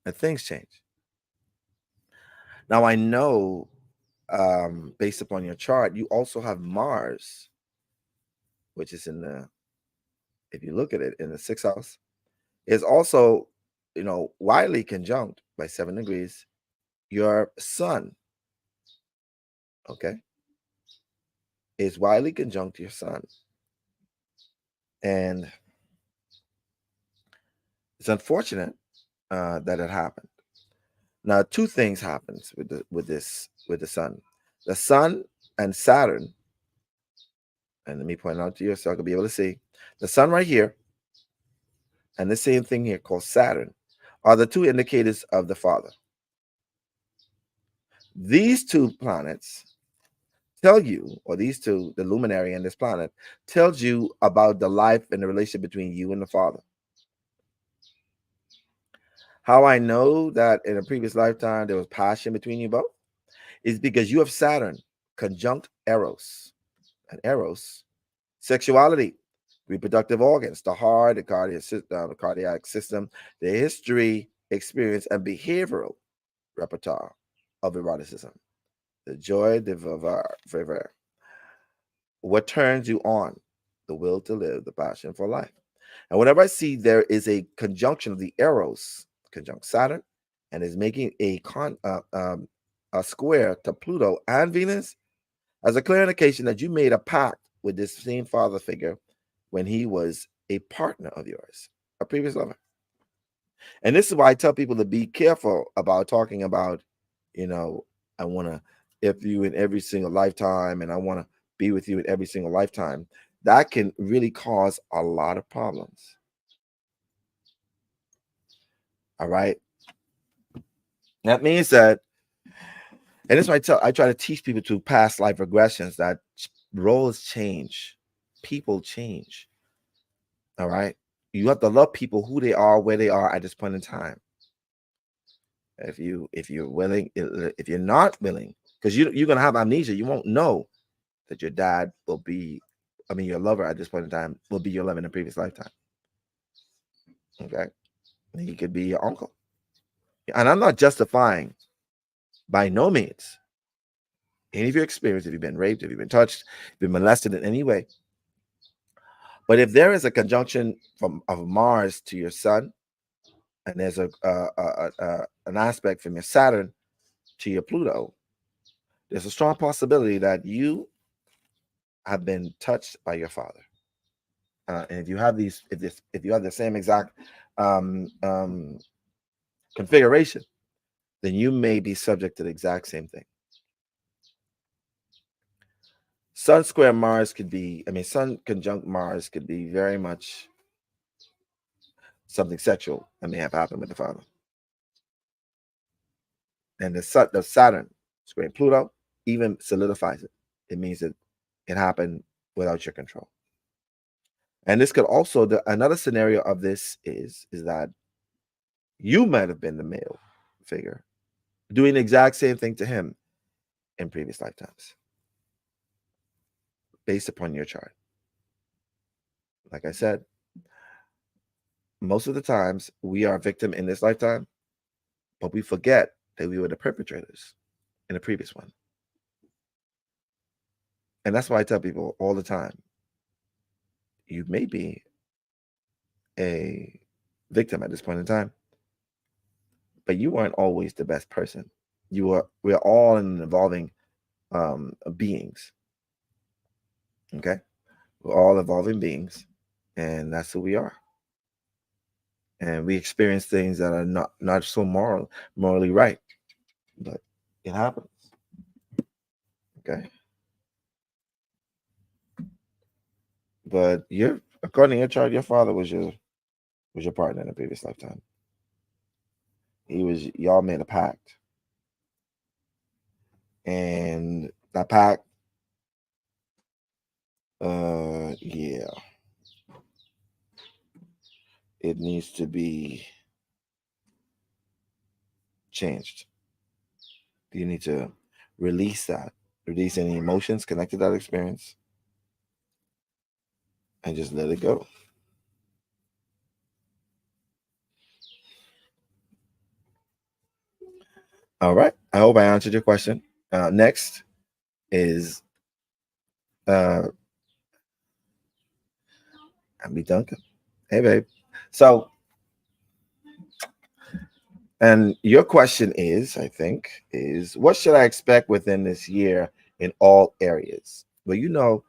that things change. Now, I know, based upon your chart, you also have Mars, which is in the, if you look at it, in the 6th house, is also, widely conjunct by 7 degrees your sun. Okay, is widely conjunct your sun, and it's unfortunate that it happened. Now, 2 things happens with the sun. The sun and Saturn, and let me point out to you so I can be able to see the sun right here, and the same thing here called Saturn, are the 2 indicators of the father. These 2 planets tell you, or these 2, the luminary and this planet, tells you about the life and the relationship between you and the father. How I know that in a previous lifetime there was passion between you both is because you have Saturn conjunct Eros. And Eros, sexuality, reproductive organs, the heart, the cardiac system, the history, experience, and behavioral repertoire of eroticism. The joy de vivre. What turns you on? The will to live, the passion for life. And whenever I see there is a conjunction of the Eros, conjunct Saturn, and is making a square to Pluto and Venus, as a clear indication that you made a pact with this same father figure when he was a partner of yours, a previous lover. And this is why I tell people to be careful about talking about, I want to, if you in every single lifetime and I want to be with you in every single lifetime, that can really cause a lot of problems. All right. That means that, and that's why I try to teach people to past life regressions, that roles change, people change. All right. You have to love people who they are, where they are at this point in time. If you're willing, if you're not willing, because you're gonna have amnesia, you won't know that your dad will be, I mean, your lover at this point in time will be your lover in a previous lifetime. Okay. He could be your uncle. And I'm not justifying, by no means, any of your experience, if you've been raped, if you've been touched, been molested in any way. But if there is a conjunction of Mars to your sun, and there's an aspect from your Saturn to your Pluto, there's a strong possibility that you have been touched by your father. And if you have if you have the same exact configuration, then you may be subject to the exact same thing. Sun square Mars could be, I mean, Sun conjunct Mars could be very much something sexual that may have happened with the father. And the Saturn square Pluto even solidifies it. It means that it happened without your control. And this could also, another scenario of this is that you might have been the male figure doing the exact same thing to him in previous lifetimes, based upon your chart. Like I said, most of the times we are a victim in this lifetime, but we forget that we were the perpetrators in the previous one. And that's why I tell people all the time, you may be a victim at this point in time, but you weren't always the best person. We're all in evolving beings. Okay? We're all evolving beings, and that's who we are. And we experience things that are not so morally right, but it happens. Okay? But according to your chart, your father was your partner in a previous lifetime. Y'all made a pact. And that pact, yeah, it needs to be changed. You need to release any emotions connected to that experience, and just let it go. All right. I hope I answered your question. Next is Abby Duncan. Hey, babe. So, and your question is, I think, is what should I expect within this year in all areas? Well,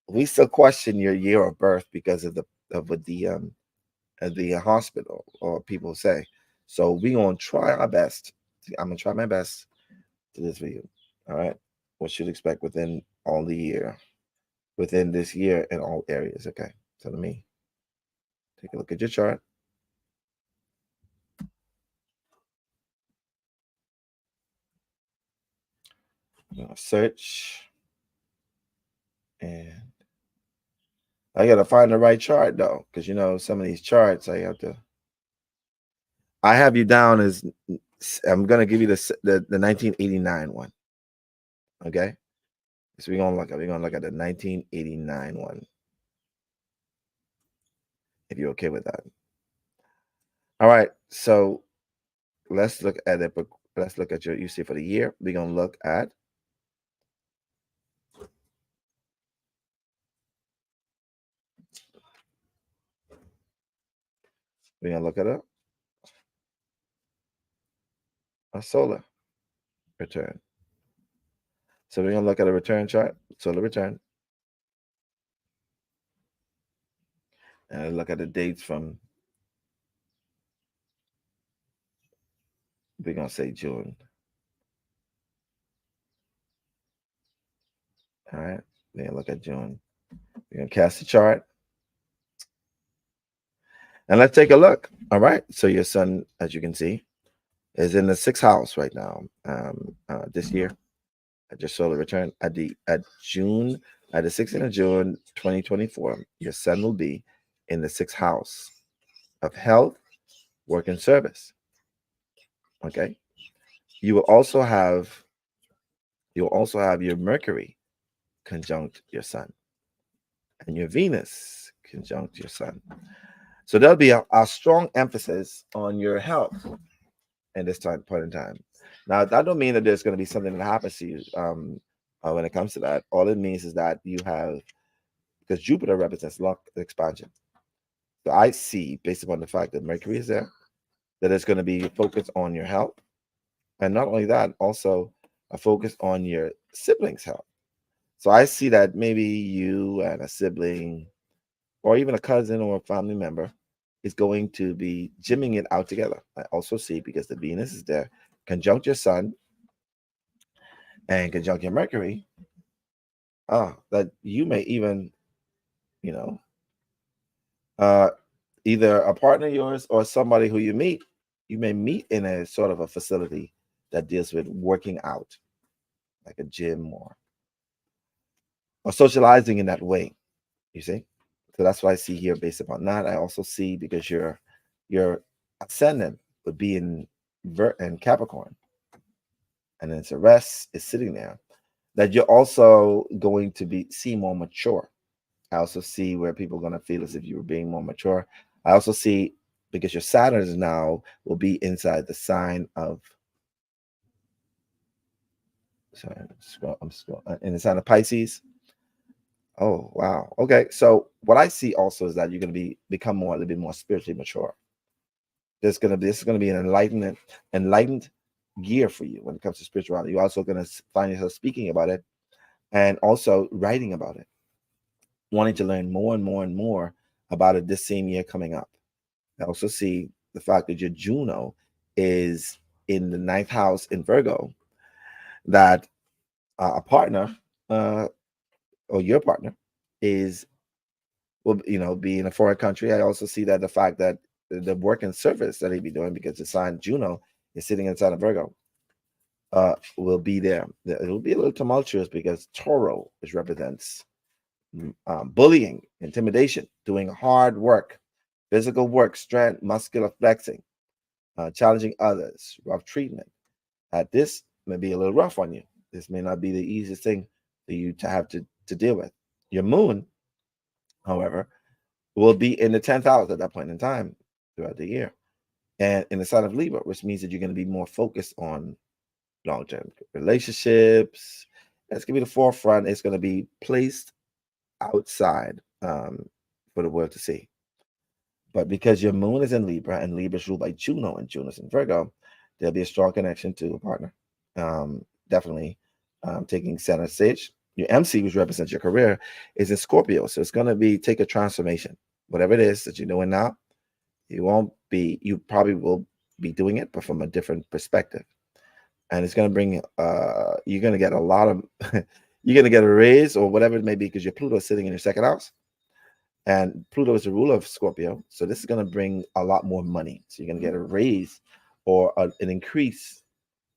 we still question your year of birth because of the hospital, or people say. So we're gonna try our best. I'm gonna try my best to this video. All right. What should expect within this year in all areas. Okay. So let me take a look at your chart. I'm gonna search, and I gotta find the right chart though, because some of these charts I have you down as, I'm gonna give you the 1989 one. Okay. So we're gonna look at the 1989 one, if you're okay with that. All right. So let's look at it. Let's look at you see for the year. We're gonna look at a solar return. So we're gonna look at a return chart, solar return, and look at the dates from, we're gonna say June. All right. Then look at June. We're gonna cast the chart. And let's take a look. All right. So your sun, as you can see, is in the 6th house right now. This year, at your solar return at the 16th of June, 2024. Your sun will be in the 6th house of health, work, and service. Okay. You will also have your Mercury conjunct your sun, and your Venus conjunct your sun. So there'll be a strong emphasis on your health in this point in time. Now, that don't mean that there's going to be something that happens to you when it comes to that. All it means is that you have, because Jupiter represents luck and expansion. So I see, based upon the fact that Mercury is there, that it's going to be focused on your health. And not only that, also a focus on your siblings' health. So I see that maybe you and a sibling or even a cousin or a family member is going to be gymming it out together. I also see, because the Venus is there, conjunct your sun and conjunct your Mercury, that you may even, either a partner of yours or somebody who you may meet in a sort of a facility that deals with working out, like a gym or socializing in that way, you see? So that's what I see here based upon that. I also see, because your ascendant would be in Capricorn, and then Ceres is sitting there, that you're also going to see more mature. I also see where people are going to feel as if you were being more mature. I also see, because your Saturn is now will be inside the sign of, in the sign of Pisces. Oh, wow. Okay. So what I see also is that you're going to become a little bit more spiritually mature. This is going to be an enlightened year for you when it comes to spirituality. You're also going to find yourself speaking about it and also writing about it, wanting to learn more and more and more about it this same year coming up. I also see the fact that your Juno is in the 9th house in Virgo, that a partner or your partner will be in a foreign country. I also see that the fact that the work and service that he'd be doing, because the sign Juno is sitting inside of Virgo, will be there. It'll be a little tumultuous because Tauros represents bullying, intimidation, doing hard work, physical work, strength, muscular flexing, challenging others, rough treatment. This may be a little rough on you. This may not be the easiest thing for you to have to deal with. Your moon, however, will be in the 10th house at that point in time throughout the year, and in the sign of Libra, which means that you're going to be more focused on long-term relationships. That's going to be the forefront. It's going to be placed outside for the world to see. But because your moon is in Libra, and Libra is ruled by Juno, and Juno is in Virgo, there'll be a strong connection to a partner. Definitely taking center stage. Your MC, which represents your career, is in Scorpio. So it's going to take a transformation. Whatever it is that you're doing now, you probably will be doing it, but from a different perspective. And it's going to bring, you're going to get a lot of, you're going to get a raise or whatever it may be, because your Pluto is sitting in your 2nd house. And Pluto is the ruler of Scorpio. So this is going to bring a lot more money. So you're going to get a raise or an increase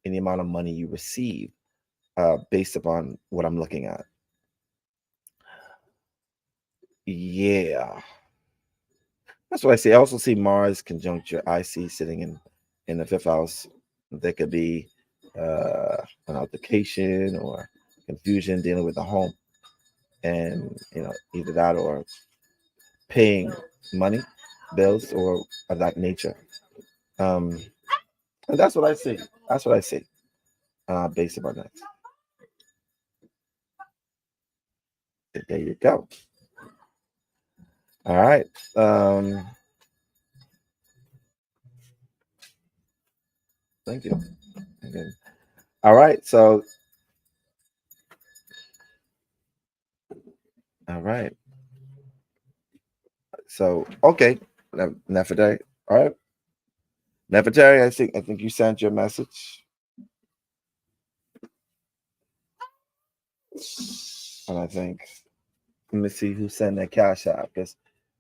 in the amount of money you receive based upon what I'm looking at. Yeah. That's what I see. I also see Mars conjunct your IC sitting in the 5th house. There could be an altercation or confusion dealing with the home. And, either that or paying money, bills, or of that nature. And that's what I see. That's what I see based upon that. There you go. All right. Thank you. Okay. All right. So, all right. So, okay. Nefertari. All right. Nefertari, I think you sent your message. And I think, let me see who sent that cash app, because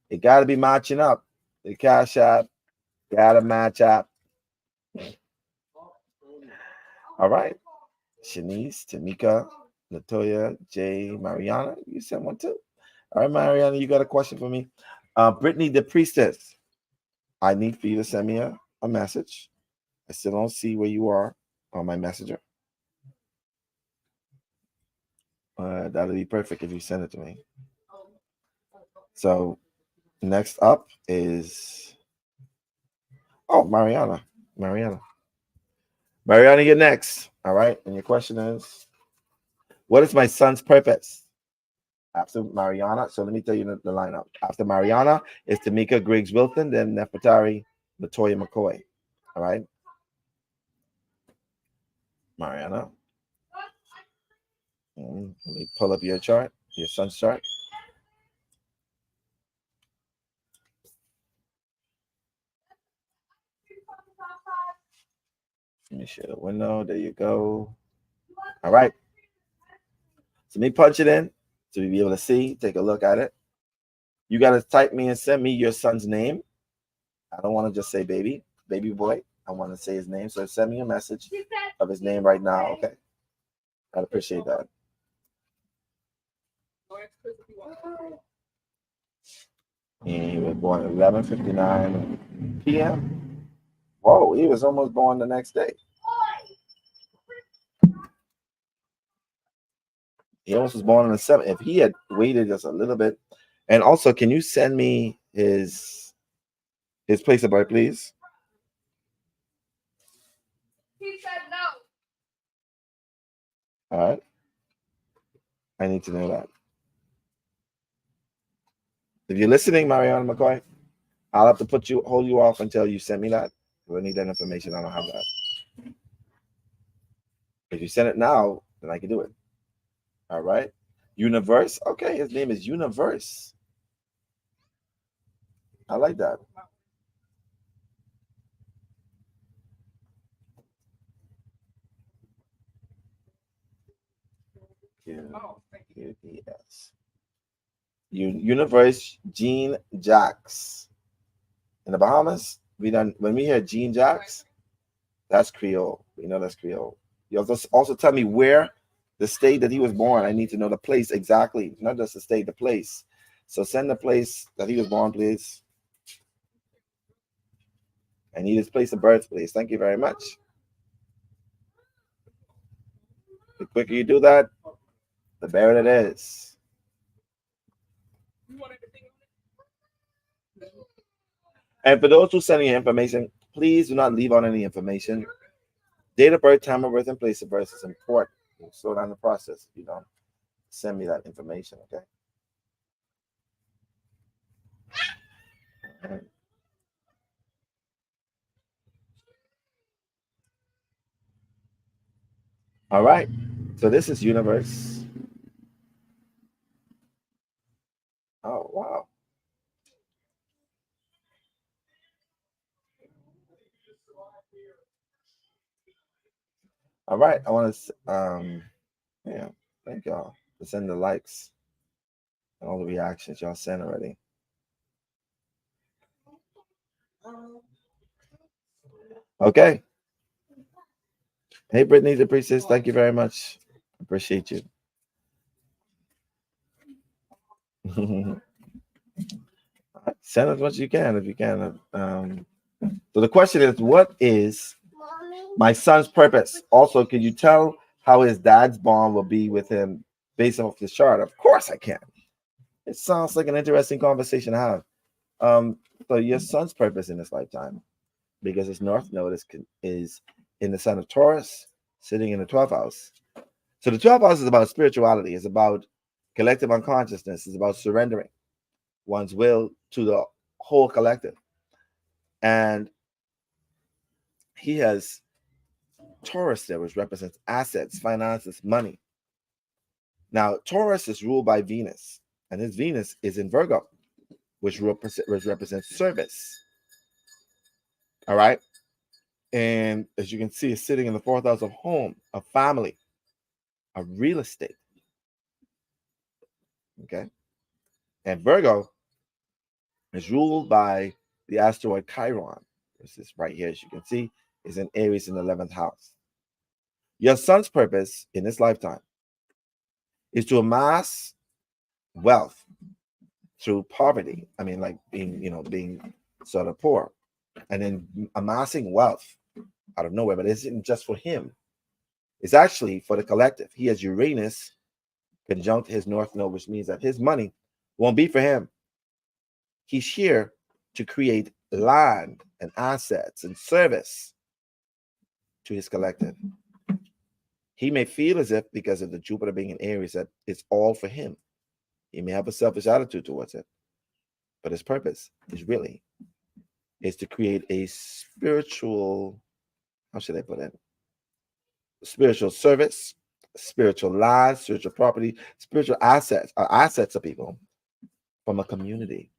it got to be matching up. The cash app got to match up. All right. Shanice, Tamika, Latoya, Jay, Mariana. You sent one too. All right, Mariana, you got a question for me? Brittany, the priestess. I need for you to send me a message. I still don't see where you are on my messenger. That'll be perfect if you send it to me. So next up is Mariana. Mariana, you're next. All right. And your question is, what is my son's purpose? After Mariana, so let me tell you the lineup. After Mariana is Tamika Griggs Wilton, then Nefertari Latoya McCoy. All right. Mariana. Let me pull up your chart, your son's chart. Let me share the window. There you go. All right. So let me punch it in so you'll be able to see. Take a look at it. You got to type me and send me your son's name. I don't want to just say baby boy. I want to say his name. So send me a message of his name right now. Okay. I'd appreciate that. And he was born at 11:59 p.m. Whoa, he was almost born the next day. He almost was born on the 7th. If he had waited just a little bit. And also, can you send me his place of birth, please? He said no. All right. I need to know that. If you're listening, Mariana McCoy, I'll have to hold you off until you send me that. I need that information. I don't have that. If you send it now, then I can do it. All right. Universe. Okay, his name is Universe. I like that. UPS. Universe Jean Jacques. In the Bahamas, when we hear Jean Jacques, that's Creole. We know that's Creole. You have to also tell me where the state that he was born. I need to know the place exactly, not just the state, the place. So send the place that he was born, please. I need his place of birth, please. Thank you very much. The quicker you do that, the better it is. And for those who send you information, please do not leave out any information. Date of birth, time of birth, and place of birth is important. You'll slow down the process if you don't send me that information, okay? All right. So this is Universe. Oh, wow. All right. I want to, thank y'all for sending the likes and all the reactions y'all sent already. Okay. Hey, Brittany, the priestess. Thank you very much. Appreciate you. Send as much as you can if you can. So the question is, what is my son's purpose? Also, can you tell how his dad's bond will be with him based off this chart? Of course I can. It sounds like an interesting conversation to have. So your son's purpose in this lifetime, because his North Node is in the sign of Taurus, sitting in the 12th house. So the 12th house is about spirituality. It's about collective unconsciousness. It's about surrendering one's will to the whole collective. And he has Taurus there, which represents assets, finances, money. Now, Taurus is ruled by Venus, and his Venus is in Virgo, which represents service. All right. And as you can see, it's sitting in the 4th house of home, of family, of real estate. Okay. And Virgo is ruled by the asteroid Chiron. This is right here, as you can see, is in Aries in the 11th house. Your son's purpose in this lifetime is to amass wealth through poverty. I mean, like being sort of poor and then amassing wealth out of nowhere. But it isn't just for him. It's actually for the collective. He has Uranus conjunct his North Node, which means that his money won't be for him. He's here to create land and assets and service to his collective. He may feel as if, because of the Jupiter being in Aries, that it's all for him. He may have a selfish attitude towards it, but his purpose is to create a spiritual, how should I put it? Spiritual service, spiritual lives, spiritual property, spiritual assets of people from a community.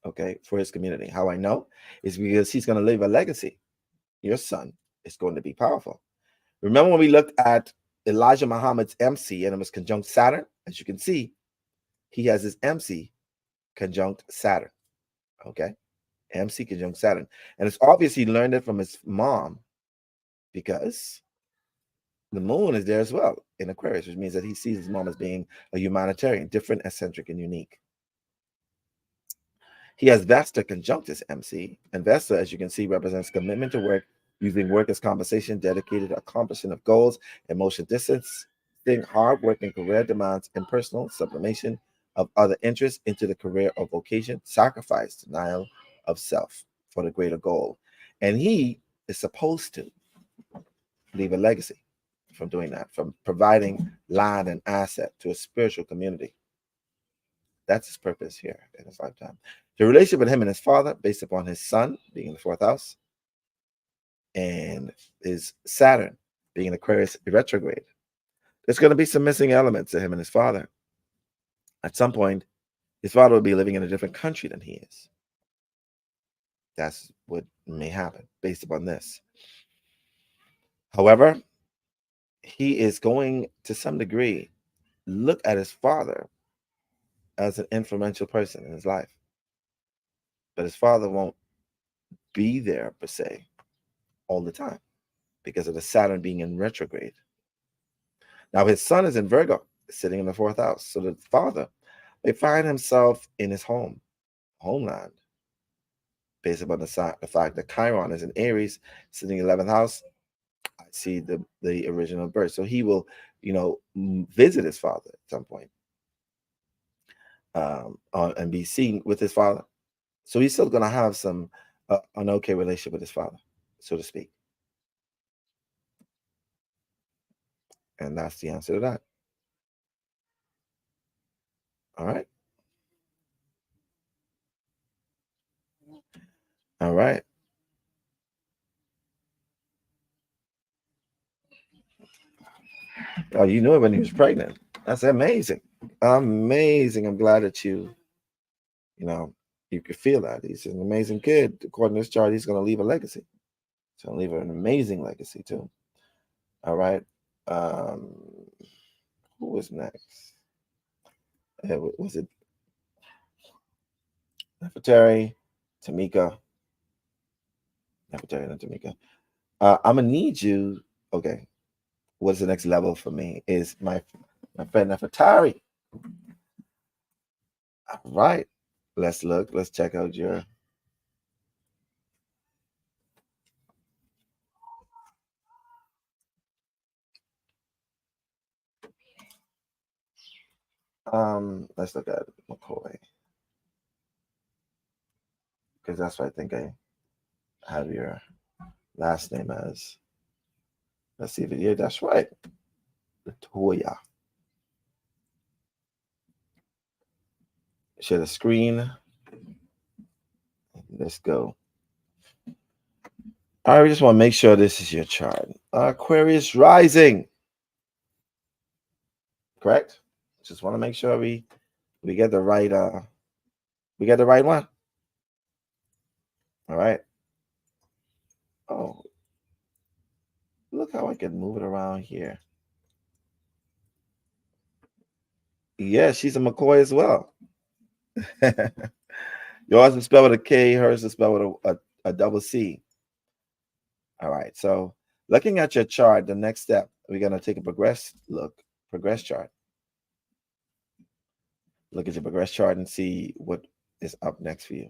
Okay, for his community. How I know is because he's going to leave a legacy. Your son is going to be powerful. Remember when we looked at Elijah Muhammad's MC and it was conjunct Saturn? As you can see, he has his MC conjunct Saturn. Okay, MC conjunct Saturn. And it's obvious he learned it from his mom because the moon is there as well in Aquarius, which means that he sees his mom as being a humanitarian, different, eccentric, and unique. He has Vesta conjunct his MC, and Vesta, as you can see, represents commitment to work, using work as compensation, dedicated to accomplishment of goals, emotional distance, hard work and career demands, impersonal sublimation of other interests into the career or vocation, sacrifice, denial of self for the greater goal. And he is supposed to leave a legacy from doing that, from providing land and asset to a spiritual community. That's his purpose here in his lifetime. The relationship with him and his father, based upon his son being in the 4th house, and his Saturn being in Aquarius retrograde. There's going to be some missing elements to him and his father. At some point, his father will be living in a different country than he is. That's what may happen based upon this. However, he is going to some degree look at his father as an influential person in his life. But his father won't be there per se all the time because of the Saturn being in retrograde. Now his son is in Virgo, sitting in the 4th house. So the father may find himself in his homeland, based upon the fact that Chiron is in Aries, sitting in the 11th house. I see the original birth. So he will, visit his father at some point and be seen with his father. So he's still going to have an okay relationship with his father, so to speak. And that's the answer to that. All right. All right. Oh, you knew it when he was pregnant. That's amazing. Amazing. I'm glad that you could feel that. He's an amazing kid. According to this chart, he's going to leave a legacy. He's going to leave an amazing legacy, too. All right. Who was next? Was it Nefertari, Tamika? Nefertari and Tamika. I'm going to need you. Okay. What's the next level for me is my friend Nefertari. All right. Let's look. Let's check out your. Let's look at McCoy. Because that's what I think I have your last name as. Let's see if it, yeah, that's right. Latoya. Share the screen. Let's go. All right, we just want to make sure this is your chart. Aquarius rising. Correct? Just want to make sure we get the right one. All right. Oh, look how I can move it around here. Yeah, she's a McCoy as well. Yours is spelled with a K, hers is spelled with a double C. All right. So looking at your chart, the next step, we're gonna take a progress chart. Look at your progress chart and see what is up next for you.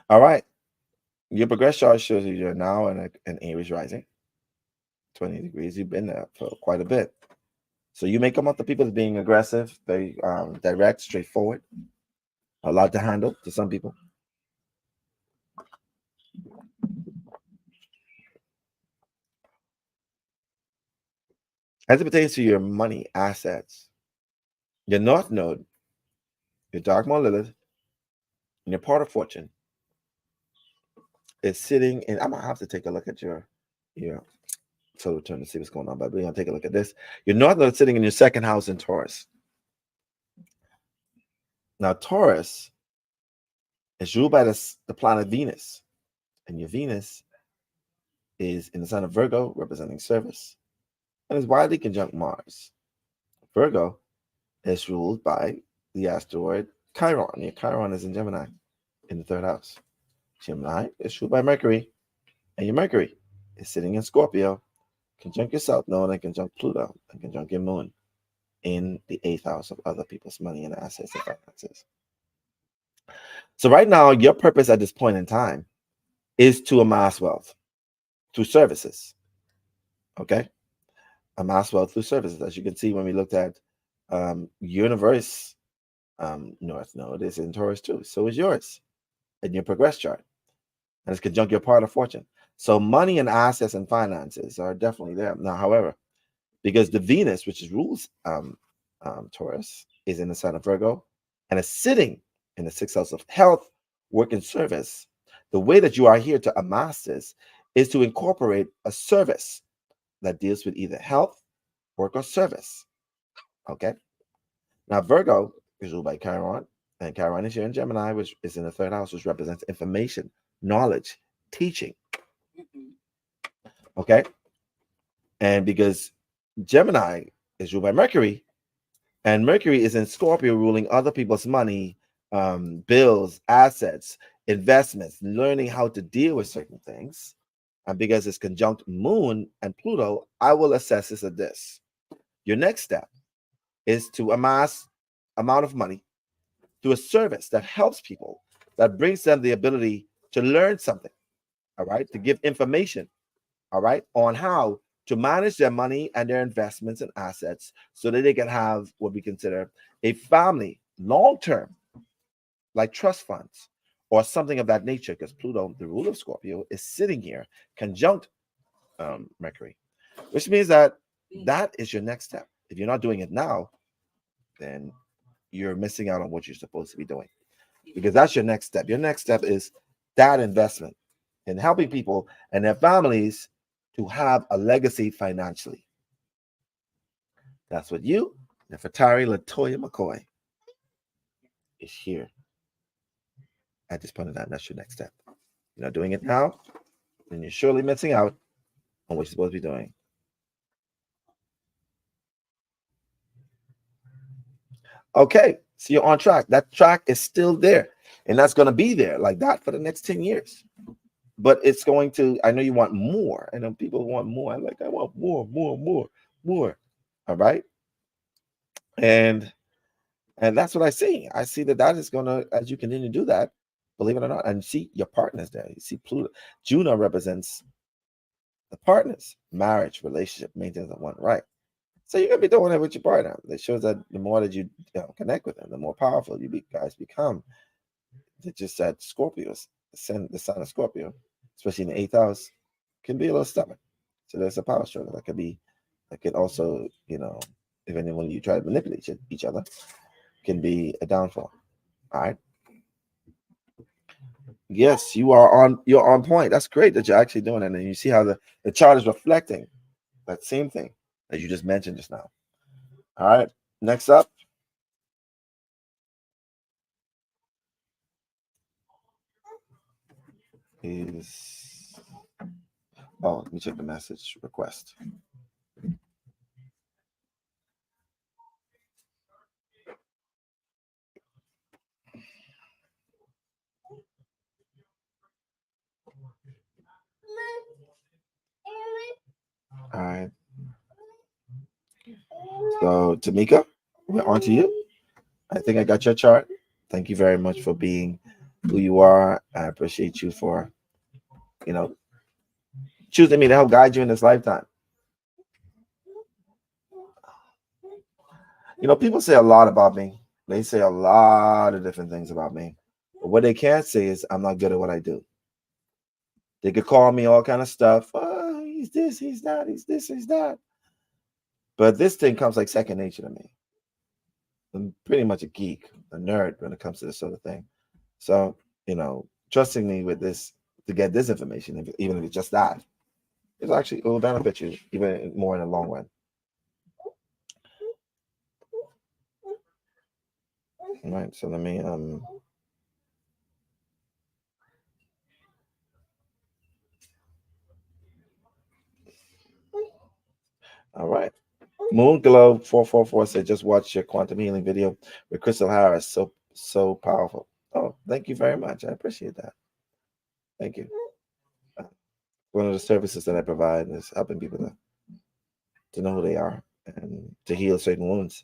All right. Your progress chart shows you you're now in an Aries rising, 20 degrees. You've been there for quite a bit. So you may come up to people as being aggressive, very direct, straightforward, a lot to handle to some people. As it pertains to your money, assets, your North Node, your Dark Moon Lilith, and your part of fortune is sitting in. I'm gonna have to take a look at your total return to see what's going on, but we're gonna take a look at this. Your North Node is sitting in your second house in Taurus. Now, Taurus is ruled by the planet Venus, and your Venus is in the sign of Virgo, representing service, and is widely conjunct Mars. Virgo is ruled by the asteroid Chiron. Your Chiron is in Gemini, in the third house. Gemini is ruled by Mercury, and your Mercury is sitting in Scorpio, conjunct your South Node, and conjunct Pluto, and conjunct your Moon in the eighth house of other people's money and assets and finances. So right now, your purpose at this point in time is to amass wealth through services. Okay? Amass wealth through services. As you can see when we looked at universe, North Node is in Taurus too. So is yours in your progress chart. And it's conjunct your part of fortune. So money and assets and finances are definitely there. Now, however, because the Venus, which is rules Taurus, is in the sign of Virgo and is sitting in the sixth house of health, work, and service, the way that you are here to amass this is to incorporate a service that deals with either health, work, or service. Okay. Now, Virgo is ruled by Chiron, and Chiron is here in Gemini, which is in the third house, which represents information, knowledge, teaching. Okay. And because Gemini is ruled by Mercury, and Mercury is in Scorpio, ruling other people's money, bills, assets, investments, learning how to deal with certain things. And because it's conjunct Moon and Pluto, I will assess this at this. Your next step is to amass amount of money through a service that helps people, that brings them the ability to learn something, all right, to give information, all right, on how to manage their money and their investments and assets so that they can have what we consider a family long-term, like trust funds or something of that nature, because Pluto, the ruler of Scorpio, is sitting here conjunct Mercury, which means that is your next step. If you're not doing it now, then you're missing out on what you're supposed to be doing, because that's your next step. Your next step is that investment in helping people and their families to have a legacy financially. That's what you, Nefertari Latoya McCoy, is here at this point in time. That's your next step. You're not doing it now, then you're surely missing out on what you're supposed to be doing. Okay, so you're on track. That track is still there, and that's going to be there like that for the next 10 years. But it's going to, I know you want more. I know people want more. I want more. All right. And that's what I see. I see that is going to, as you continue to do that, believe it or not, and see your partners there. You see Pluto. Juno represents the partners, marriage, relationship, maintenance of one, right? So you're going to be doing it with your partner. It shows that the more that you connect with them, the more powerful you guys become. It's just that Scorpios, the sign of Scorpio, especially in the eighth house, can be a little stubborn. So there's a power struggle that could also, even when you try to manipulate each other, can be a downfall. All right. Yes, you're on point. That's great that you're actually doing it. And you see how the chart is reflecting that same thing that you just mentioned just now. All right. Next up is Oh, let me check the message request. All right. So, Tamika, we're on to you. I think I got your chart. Thank you very much for being who you are. I appreciate you for, you know, choosing me to help guide you in this lifetime. You know, people say a lot about me. They say a lot of different things about me. But what they can't say is I'm not good at what I do. They could call me all kind of stuff. Oh, he's this, he's that, he's this, he's that. But this thing comes like second nature to me. I'm pretty much a geek, a nerd when it comes to this sort of thing. So, you know, trusting me with this to get this information, even if it's just that, it will benefit you even more in the long run. All right, so let me all right. Moon Glow 444 said just watch your quantum healing video with Crystal Harris. So powerful. Oh, thank you very much. I appreciate that. Thank you. One of the services that I provide is helping people to know who they are and to heal certain wounds.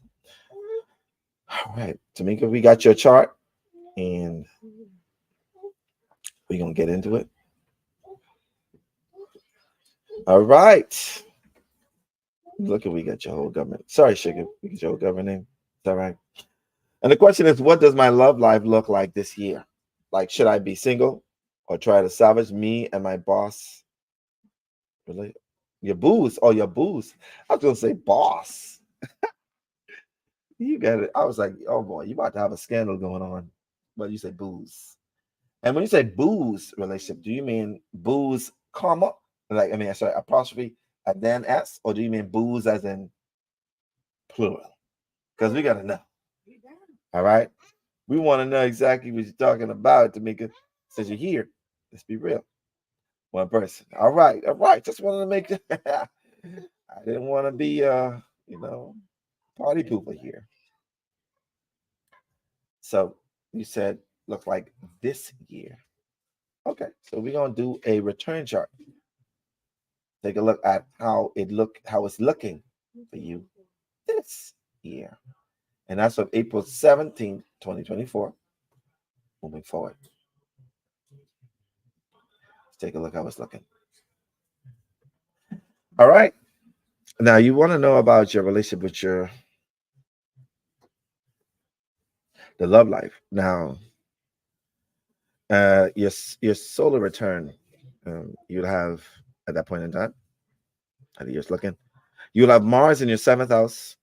All right, Tamika, we got your chart and we're gonna get into it. All right. Look at we got your whole government. Sorry, Sugar, we got your whole government name. It's all right. And the question is, what does my love life look like this year? Like, should I be single or try to salvage me and my boss? Really? Your booze. Oh, your booze. I was gonna say boss. You got it. I was like, oh boy, you about to have a scandal going on. But you say booze. And when you say booze relationship, do you mean booze, comma? Like, I mean, sorry, apostrophe and then S, or do you mean booze as in plural? Because we gotta know. All right. We want to know exactly what you're talking about to make it since you're here. Let's be real. One person. All right. All right. Just wanted to make I didn't want to be you know, party pooper here. So you said look like this year. Okay. So we're gonna do a return chart. Take a look at how it's looking for you this year. And that's from April 17th, 2024. Moving forward. Let's take a look how it's looking. All right. Now you want to know about your relationship with the love life. Now, your solar return, you'll have at that point in time. I think you're looking. You'll have Mars in your seventh house,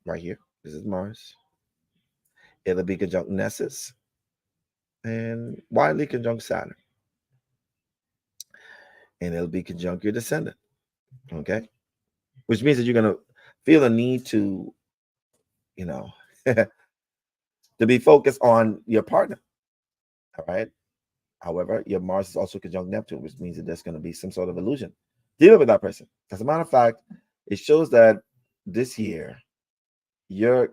right here. This is Mars. It'll be conjunct Nessus and widely conjunct Saturn, and it'll be conjunct your descendant. Okay, which means that you're gonna feel the need to, you know, to be focused on your partner. All right. However, your Mars is also conjunct Neptune, which means that there's going to be some sort of illusion dealing with that person. As a matter of fact, it shows that this year you're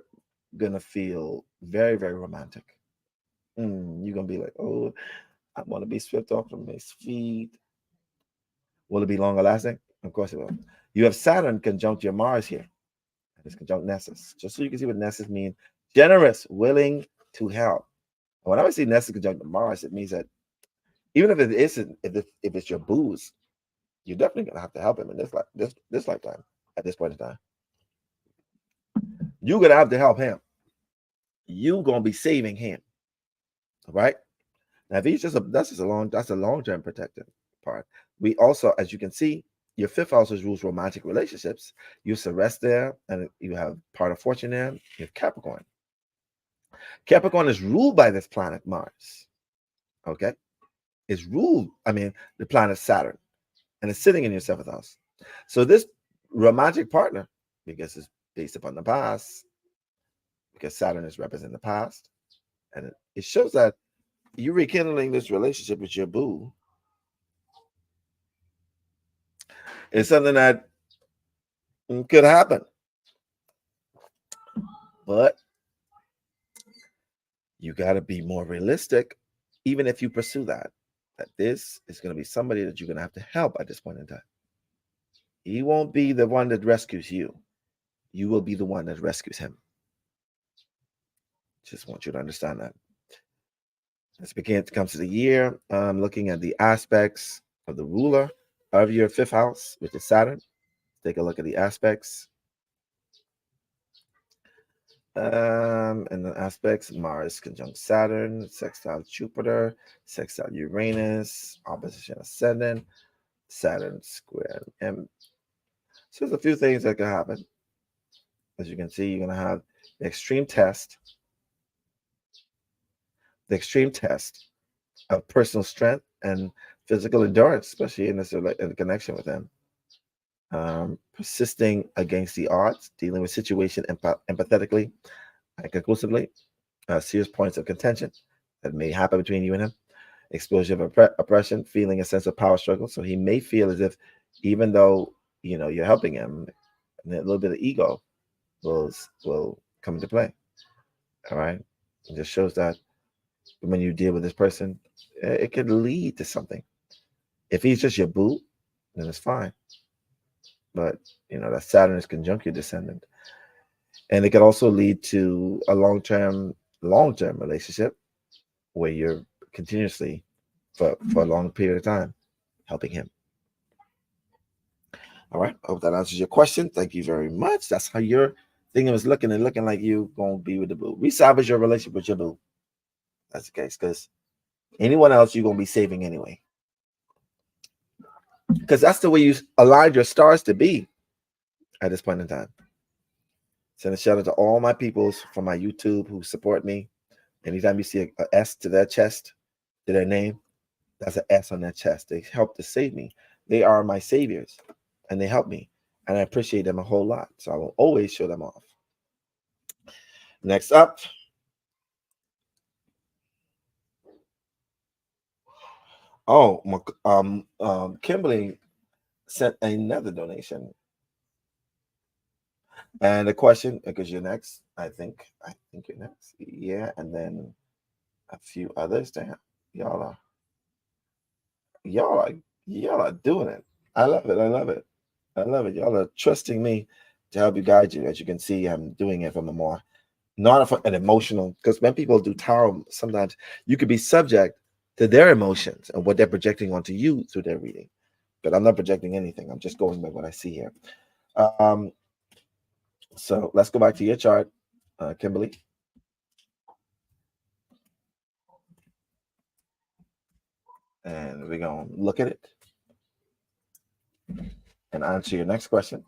going to feel very, very romantic. You're going to be like, oh, I want to be swept off from my feet. Will it be longer lasting? Of course it will. You have Saturn conjunct your Mars here. It's conjunct Nessus. Just so you can see what Nessus means. Generous, willing to help. When I see Nessus conjunct Mars, it means that even if it isn't, if it's your booze, you're definitely gonna have to help him in this lifetime. At this point in time, you're gonna have to help him. You're gonna be saving him. All right. Now, if he's that's a long-term protective part. We also, as you can see, your fifth house rules romantic relationships. You have Ceres there, and you have part of fortune there. You have Capricorn. Capricorn is ruled by this planet Mars. Okay, it's ruled. I mean, the planet Saturn, and it's sitting in your seventh house. So this romantic partner, because it's based upon the past, because Saturn is representing the past, and it shows that you're rekindling this relationship with your boo It's something that could happen. But you got to be more realistic, even if you pursue that this is going to be somebody that you're going to have to help at this point in time. He won't be the one that rescues you. You will be the one that rescues him. Just want you to understand that. Let's begin to come to the year. Looking at the aspects of the ruler of your 5th house, which is Saturn. Take a look at the aspects. And the aspects: Mars conjunct Saturn, sextile Jupiter, sextile Uranus, opposition ascendant, Saturn square M. So there's a few things that can happen. As you can see, you're going to have the extreme test of personal strength and physical endurance, especially in this in connection with them. Persisting against the odds, dealing with situation empathetically and conclusively. Serious points of contention that may happen between you and him. Exposure of oppression, feeling a sense of power struggle. So he may feel as if, even though you're helping him, a little bit of ego will come into play. All right, it just shows that when you deal with this person, it could lead to something. If he's just your boo, then it's fine. But that Saturn is conjunct your descendant, and it could also lead to a long-term relationship where you're continuously for a long period of time helping him. All right, I hope that answers your question. Thank you very much. That's how your thing was looking like you gonna be with the boo. Resalvage your relationship with your boo. That's the case, because anyone else you're gonna be saving anyway, because that's the way you aligned your stars to be at this point in time. Send a shout out to all my peoples from my YouTube who support me. Anytime you see a S to their chest, to their name, that's an S on their chest. They help to save me. They are my saviors, and they help me, and I appreciate them a whole lot. So I will always show them off. Next up, Kimberly sent another donation, and the question, because you're next, I think you're next, yeah, and then a few others. Damn, y'all are doing it. I love it. Y'all are trusting me to help you guide you. As you can see, I'm doing it from a more not an emotional, because when people do tarot, sometimes you could be subject to their emotions and what they're projecting onto you through their reading. But I'm not projecting anything. I'm just going by what I see here. So let's go back to your chart, Kimberly. And we're going to look at it and answer your next question.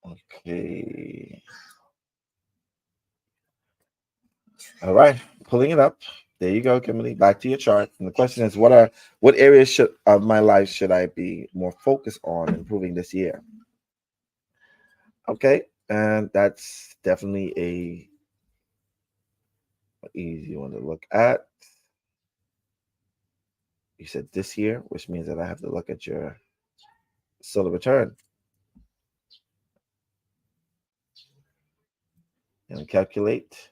Okay. All right, pulling it up. There you go, Kimberly. Back to your chart. And the question is, what areas of my life should I be more focused on improving this year? Okay, and that's definitely a easy one to look at. You said this year, which means that I have to look at your solar return and calculate.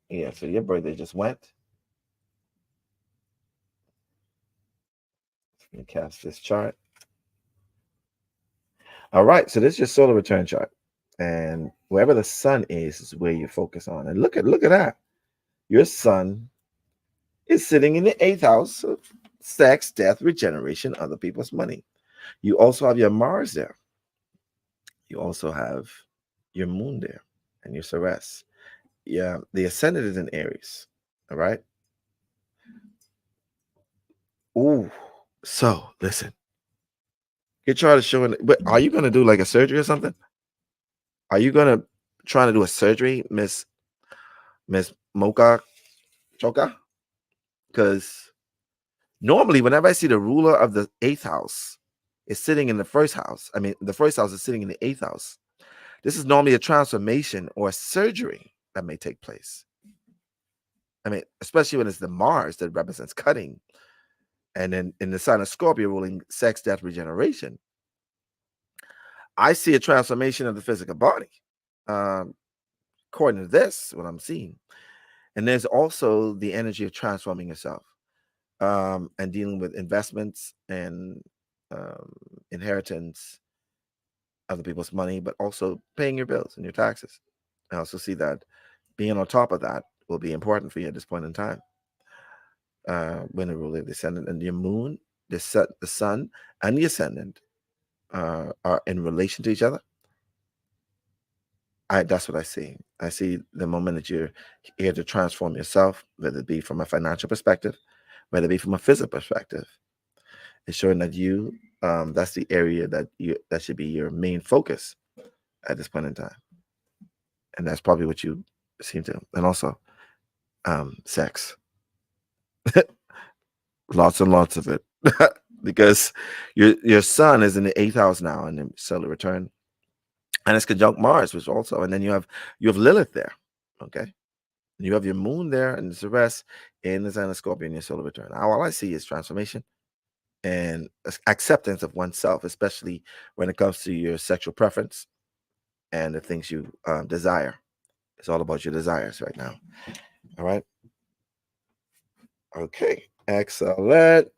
Yeah, so your birthday just went. Let me cast this chart. All right, so this is your solar return chart. And wherever the sun is where you focus on. And look at that. Your sun is sitting in the 8th house of sex, death, regeneration, other people's money. You also have your Mars there. You also have your moon there and your Ceres. Yeah, the ascendant is in Aries. All right. Ooh. So listen. Your chart is showing, but are you gonna do like a surgery or something? Are you gonna try to do a surgery, Miss Mocha Choka? Because normally, whenever I see the ruler of the 8th house is sitting in the 1st house, the 1st house is sitting in the 8th house. This is normally a transformation or a surgery that may take place. I mean, especially when it's the Mars that represents cutting. And then in the sign of Scorpio ruling sex, death, regeneration, I see a transformation of the physical body. According to this, what I'm seeing. And there's also the energy of transforming yourself, and dealing with investments and inheritance, other people's money, but also paying your bills and your taxes. I also see that being on top of that will be important for you at this point in time. When the ruler, the ascendant, and your moon, the sun, and the ascendant are in relation to each other. That's what I see. I see the moment that you're here to transform yourself, whether it be from a financial perspective, whether it be from a physical perspective. Ensuring that you, that's the area that should be your main focus at this point in time. And that's probably what you seem to. And also, sex. Lots and lots of it. Because your sun is in the 8th house now and then solar return. And it's conjunct Mars, which also, and then you have Lilith there. Okay. You have your moon there and the rest in the sign of Scorpio in your solar return. All I see is transformation and acceptance of oneself, especially when it comes to your sexual preference and the things you desire. It's all about your desires right now. All right. Okay. Excellent.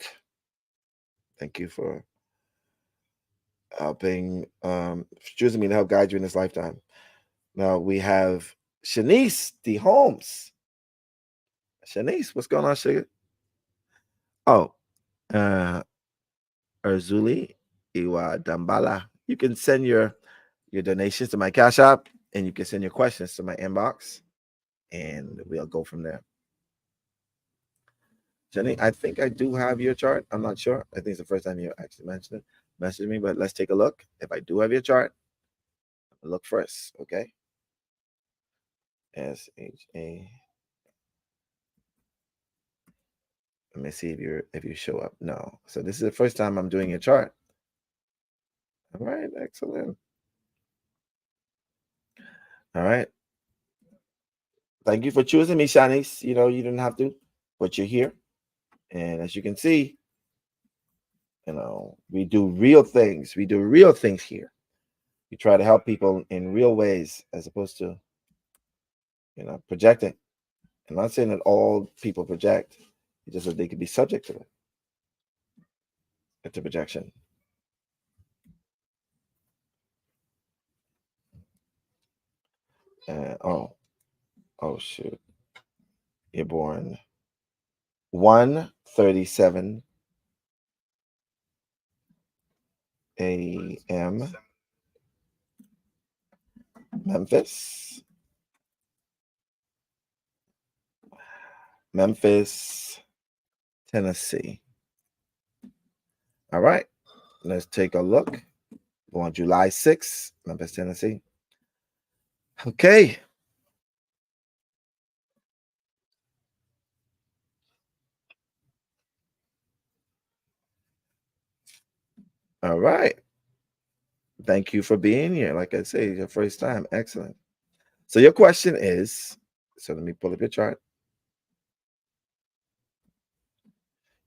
Thank you for helping, choosing me to help guide you in this lifetime. Now we have Shanice D. Holmes. Shanice, what's going on, sugar? Oh, Erzuli Iwa Dambala. You can send your donations to my Cash App, and you can send your questions to my inbox, and we'll go from there. Jenny, I think I do have your chart. I'm not sure. I think it's the first time you actually messaged me, but let's take a look. If I do have your chart, look first, okay? SHA. Let me see if you show up. No. So this is the first time I'm doing your chart. All right, excellent. All right. Thank you for choosing me, Shanice. You didn't have to, but you're here. And as you can see, we do real things. We do real things here. We try to help people in real ways as opposed to, projecting. I'm not saying that all people project. It's just that they could be subject to it. To projection. Oh shoot. You're born 1:37 a.m. Memphis, Tennessee. All right, let's take a look. On July 6th, Memphis, Tennessee. Okay. All right. Thank you for being here. Like I say, your first time. Excellent. So your question is, so let me pull up your chart.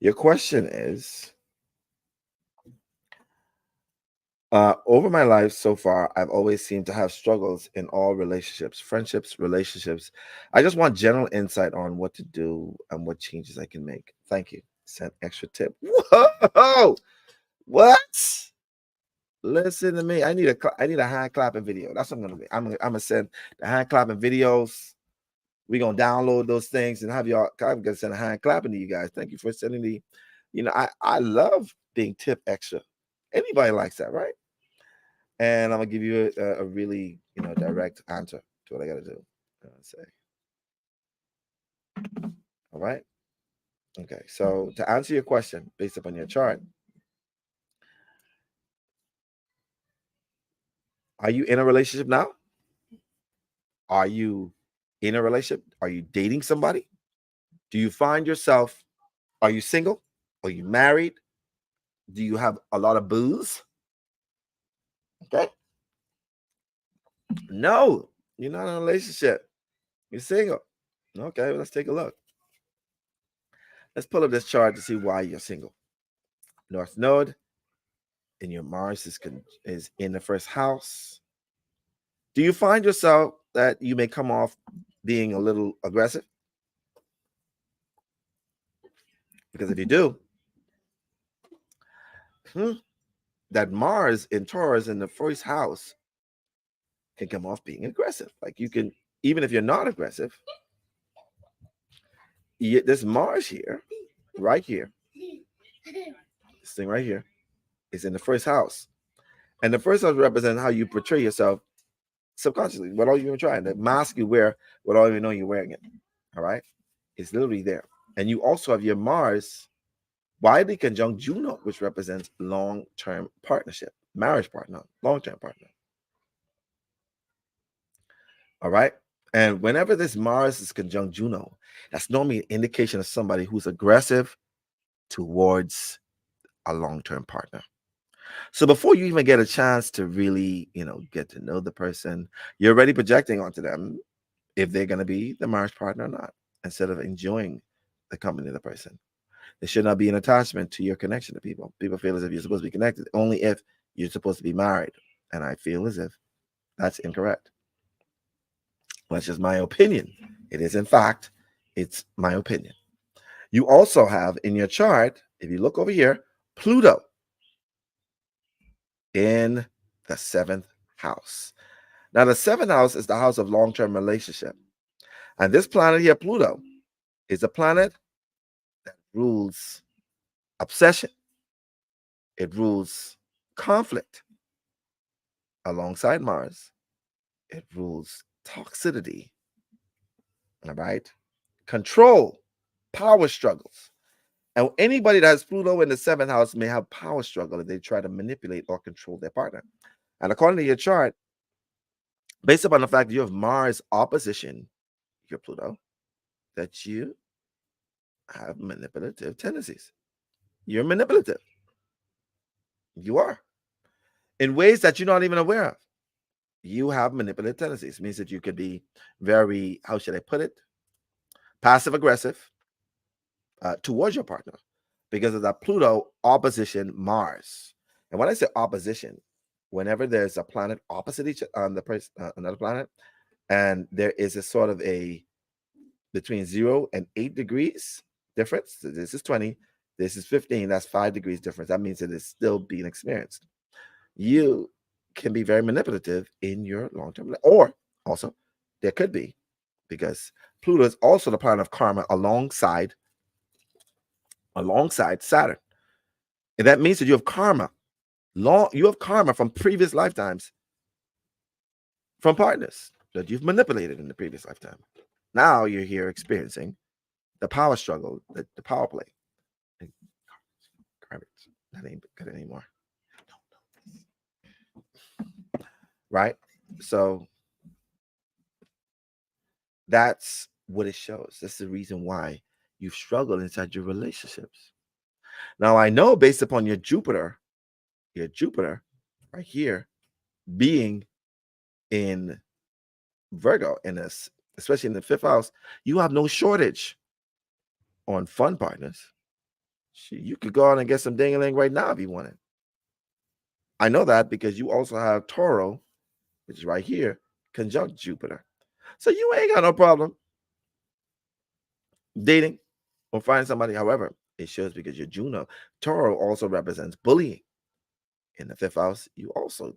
Your question is, over my life so far, I've always seemed to have struggles in all relationships, friendships, relationships. I just want general insight on what to do and what changes I can make. Thank you. Send extra tip. Whoa! What? Listen to me. I need a hand clapping video. That's what I'm gonna be. I'm gonna send the hand clapping videos. We're gonna download those things and have y'all. I'm gonna send a hand clapping to you guys. Thank you for sending the. I love being tip extra. Anybody likes that, right? And I'm gonna give you a really direct answer to what I gotta do. Say. All right. Okay. So to answer your question based upon your chart, are you in a relationship now? Are you in a relationship? Are you dating somebody? Do you find yourself? Are you single? Are you married? Do you have a lot of booze? Okay. No, you're not in a relationship. You're single. Okay, well, let's take a look. Let's pull up this chart to see why you're single. North Node in your Mars is in the first house. Do you find yourself that you may come off being a little aggressive? Because if you do, that Mars in Taurus in the first house can come off being aggressive. Like you can, even if you're not aggressive, this Mars here, right here, this thing right here, is in the first house. And the first house represents how you portray yourself subconsciously, without you even trying. The mask you wear without even knowing you're wearing it. All right? It's literally there. And you also have your Mars widely conjunct Juno, which represents long-term partnership, marriage partner, long-term partner. All right? And whenever this Mars is conjunct Juno, that's normally an indication of somebody who's aggressive towards a long-term partner. So before you even get a chance to really, get to know the person, you're already projecting onto them if they're going to be the marriage partner or not, instead of enjoying the company of the person. There should not be an attachment to your connection to people. People feel as if you're supposed to be connected only if you're supposed to be married. And I feel as if that's incorrect. That's just my opinion. It is, in fact, it's my opinion. You also have in your chart, if you look over here, Pluto in the 7th house. Now, the 7th house is the house of long-term relationship. And this planet here, Pluto, is a planet that rules obsession. It rules conflict. Alongside Mars, it rules toxicity. All right? Control, power struggles. And anybody that has Pluto in the 7th house may have power struggle if they try to manipulate or control their partner. And according to your chart, based upon the fact that you have Mars opposition your Pluto, that you have manipulative tendencies. You're manipulative. You are. In ways that you're not even aware of. You have manipulative tendencies. It means that you could be very, how should I put it? Passive aggressive towards your partner because of that Pluto opposition Mars. And when I say opposition, whenever there's a planet opposite each on another planet, and there is a sort of a between 0 and 8 degrees difference. So this is 20, this is 15, that's 5 degrees difference. That means it is still being experienced. You can be very manipulative in your long-term, or also there could be, because Pluto is also the planet of karma alongside Saturn. And that means that you have karma. You have karma from previous lifetimes, from partners that you've manipulated in the previous lifetime. Now you're here experiencing the power struggle, the power play. That ain't good anymore. Right? So that's what it shows. That's the reason why you've struggled inside your relationships. Now, I know based upon your Jupiter right here being in Virgo, especially in the 5th house, you have no shortage on fun partners. You could go out and get some ding-a-ling right now if you wanted. I know that because you also have Toro, which is right here, conjunct Jupiter. So you ain't got no problem dating or finding somebody. However, it shows because your Juno, Toro also represents bullying. In the 5th house, you also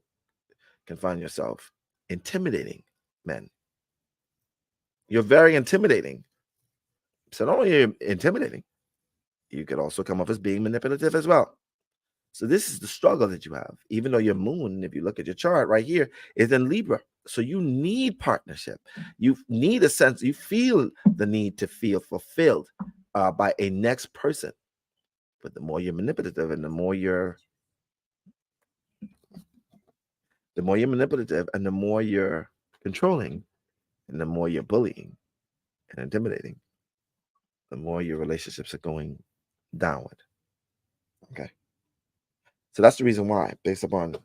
can find yourself intimidating men. You're very intimidating. So not only are you intimidating, you could also come off as being manipulative as well. So this is the struggle that you have, even though your moon, if you look at your chart right here, is in Libra. So you need partnership. You need a sense, you feel the need to feel fulfilled by a next person. But the more you're manipulative and the more you're manipulative and the more you're controlling and the more you're bullying and intimidating, the more your relationships are going downward. Okay. So that's the reason why, based upon,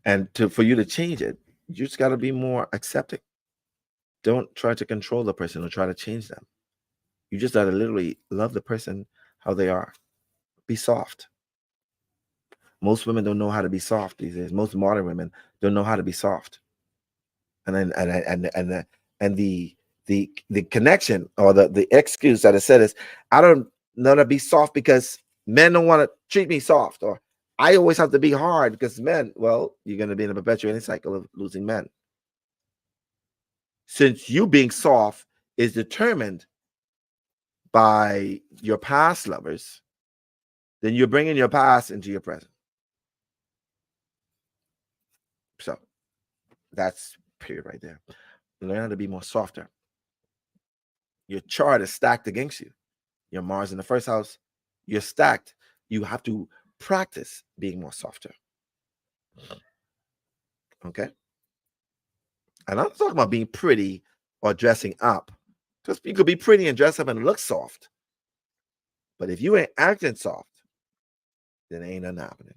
and for you to change it, you just got to be more accepting. don't try to control the person or try to change them. You just gotta literally love the person how they are. Be soft. Most women don't know how to be soft these days. Most modern women don't know how to be soft. And then and the connection or the excuse that is said is, I don't know to be soft because men don't want to treat me soft, or I always have to be hard because men. Well, you're going to be in a perpetuating cycle of losing men. Since you being soft is determined by your past lovers, then you're bringing your past into your present. So that's period right there. Learn how to be more softer. Your chart is stacked against you. Your Mars in the first house, you're stacked. You have to practice being more softer. Okay? And I'm talking about being pretty or dressing up. Because you could be pretty and dress up and look soft. But if you ain't acting soft, then ain't nothing happening.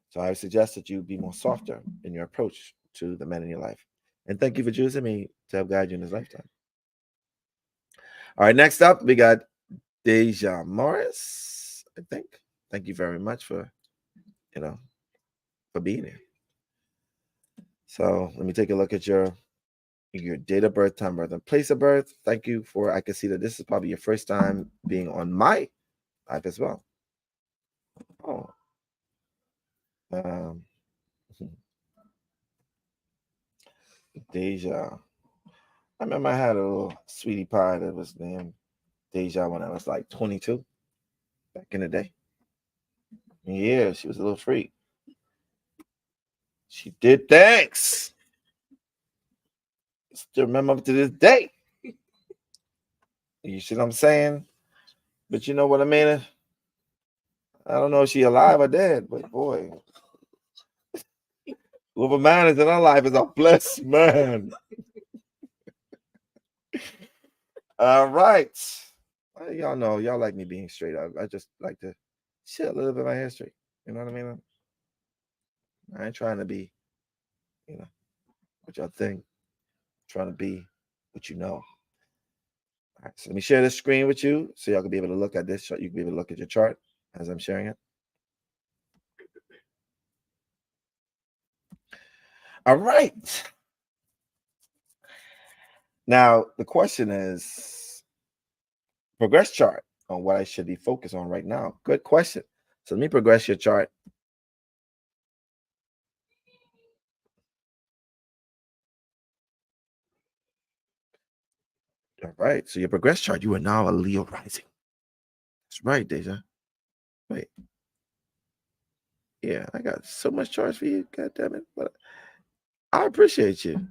So I would suggest that you be more softer in your approach to the men in your life. And thank you for choosing me to help guide you in this lifetime. All right, next up, we got Deja Morris, I think. Thank you very much for, for being here. So let me take a look at your date of birth, time, birth, and place of birth. Thank you for, I can see that this is probably your first time being on my live as well. Oh. Deja. I remember I had a little sweetie pie that was named Deja when I was like 22 back in the day. Yeah, she was a little freak. She did thanks. Still remember up to this day. You see what I'm saying? But you know what I mean? I don't know if she alive or dead, but boy, whoever man is in our life is a blessed man. All right. Y'all know, y'all like me being straight up. I just like to share a little bit of my history. You know what I mean? I ain't trying to be, what y'all think. I'm trying to be what you know. All right, so let me share this screen with you so y'all can be able to look at this. You can be able to look at your chart as I'm sharing it. All right. Now, the question is progress chart on what I should be focused on right now. Good question. So let me progress your chart. All right. So your progress chart, you are now a Leo rising. That's right, Deja. Wait. Yeah, I got so much charts for you. God damn it. But I appreciate you.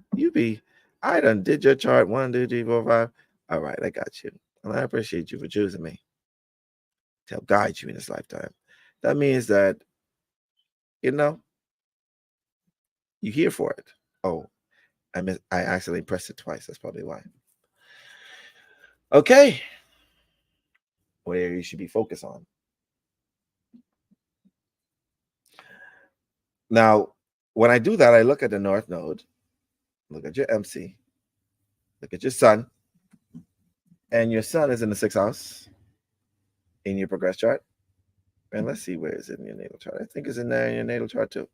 I done did your chart 1, 2, 3, 4, 5. All right, I got you. And I appreciate you for choosing me to help guide you in this lifetime. That means that, you're here for it. Oh, I accidentally pressed it twice. That's probably why. Okay. What area you should be focused on. Now, when I do that, I look at the North Node, look at your MC, look at your Sun, and your Sun is in the 6th house in your progress chart. And let's see where is it in your natal chart. I think it's in there in your natal chart too.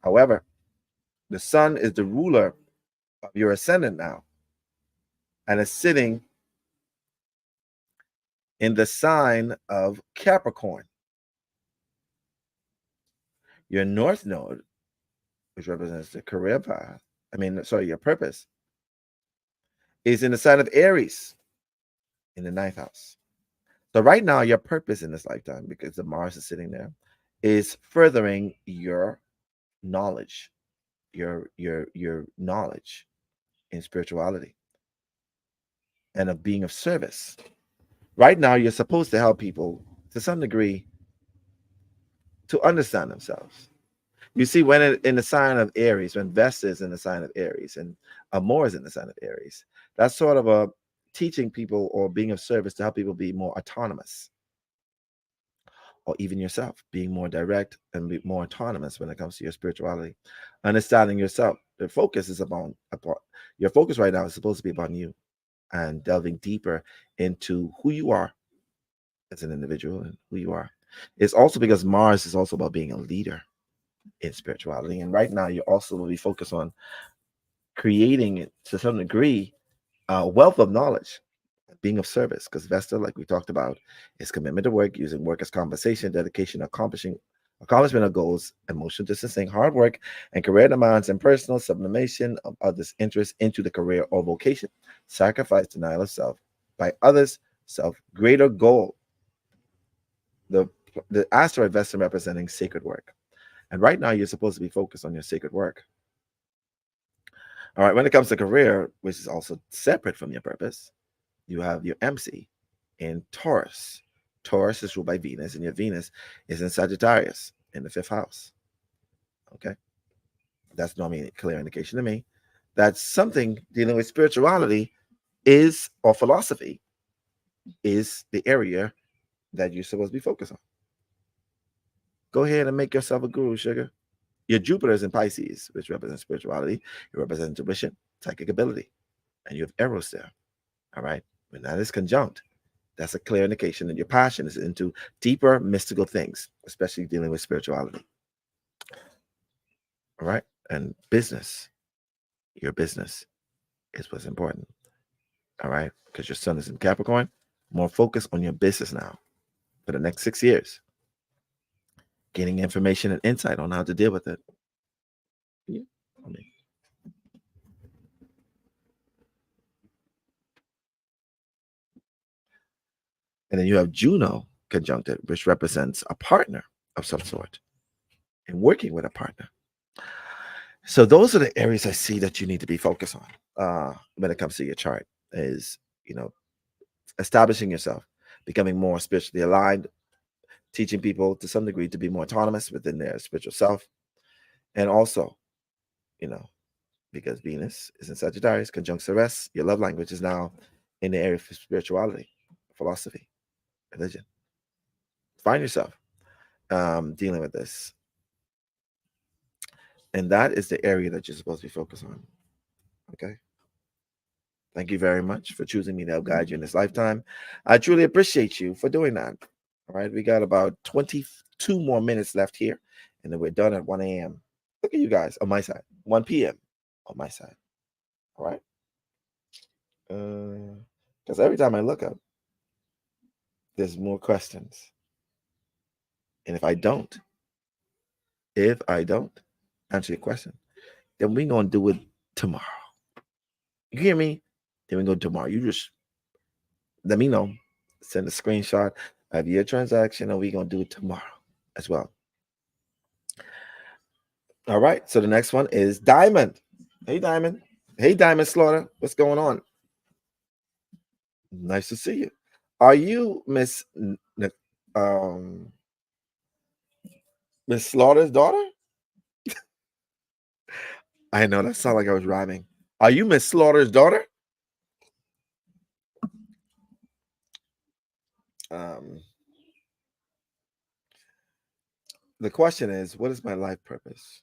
However, the Sun is the ruler of your ascendant now, and it's sitting in the sign of Capricorn. Your North Node, which represents the career path, your purpose, is in the sign of Aries in the 9th house. So right now, your purpose in this lifetime, because the Mars is sitting there, is furthering your knowledge, your knowledge in spirituality and of being of service. Right now, you're supposed to help people to some degree to understand themselves. You see, when in the sign of Aries, when Vesta is in the sign of Aries and Amor is in the sign of Aries, that's sort of a teaching people or being of service to help people be more autonomous. or even yourself, being more direct and be more autonomous when it comes to your spirituality, understanding yourself. The focus is upon your focus right now is supposed to be upon you and delving deeper into who you are as an individual and who you are. It's also because Mars is also about being a leader in spirituality. And right now, you also will be focused on creating, to some degree, a wealth of knowledge, being of service. Because Vesta, like we talked about, is commitment to work, using work as compensation, dedication, accomplishment of goals, emotional distancing, hard work, and career demands, and personal sublimation of others' interests into the career or vocation. Sacrifice, denial of self by others' self, greater goal. The asteroid Vesta representing sacred work. And right now, you're supposed to be focused on your sacred work. All right, when it comes to career, which is also separate from your purpose, you have your MC in Taurus. Taurus is ruled by Venus, and your Venus is in Sagittarius in the 5th house. Okay, that's normally a clear indication to me that something dealing with spirituality is, or philosophy, is the area that you're supposed to be focused on. Go ahead and make yourself a guru, sugar. Your Jupiter is in Pisces, which represents spirituality. It represents intuition, psychic ability, and you have Eros there. All right, when that is conjunct, that's a clear indication that your passion is into deeper mystical things, especially dealing with spirituality. All right, and business, your business is what's important. All right, because your sun is in Capricorn. More focus on your business now for the next 6 years, gaining information and insight on how to deal with it. Yeah. And then you have Juno conjuncted, which represents a partner of some sort and working with a partner. So those are the areas I see that you need to be focused on when it comes to your chart is, establishing yourself, becoming more spiritually aligned, teaching people to some degree to be more autonomous within their spiritual self. And also, because Venus is in Sagittarius, conjunct Ceres, your love language is now in the area of spirituality, philosophy, religion. Find yourself dealing with this. And that is the area that you're supposed to be focused on. Okay. Thank you very much for choosing me to help guide you in this lifetime. I truly appreciate you for doing that. All right. We got about 22 more minutes left here, and then we're done at 1 a.m. Look at you guys on my side. 1 p.m. on my side. All right. Because every time I look up, there's more questions. And if I don't answer your question, then we're going to do it tomorrow. You hear me? Then we go tomorrow. You just let me know. Send a screenshot of your transaction, and we're going to do it tomorrow as well. All right. So the next one is Diamond. Hey, Diamond. Hey, Diamond Slaughter. What's going on? Nice to see you. Are you Miss Slaughter's daughter? I know that sounded like I was rhyming. Are you Miss Slaughter's daughter? The question is, what is my life purpose?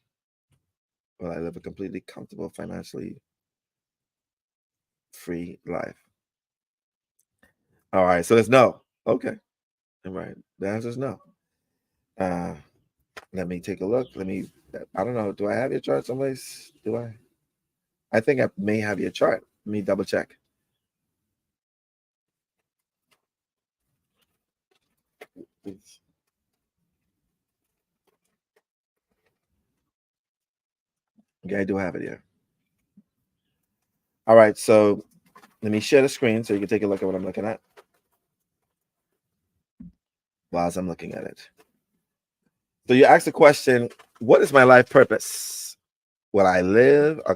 Will I live a completely comfortable, financially free life? All right, so there's no. Okay. All right. The answer is no. Let me take a look. I don't know. Do I have your chart someplace? Do I? I think I may have your chart. Let me double check. Please. Okay, I do have it here. All right, so let me share the screen so you can take a look at what I'm looking at while I'm looking at it. So you asked the question, what is my life purpose? Will I live a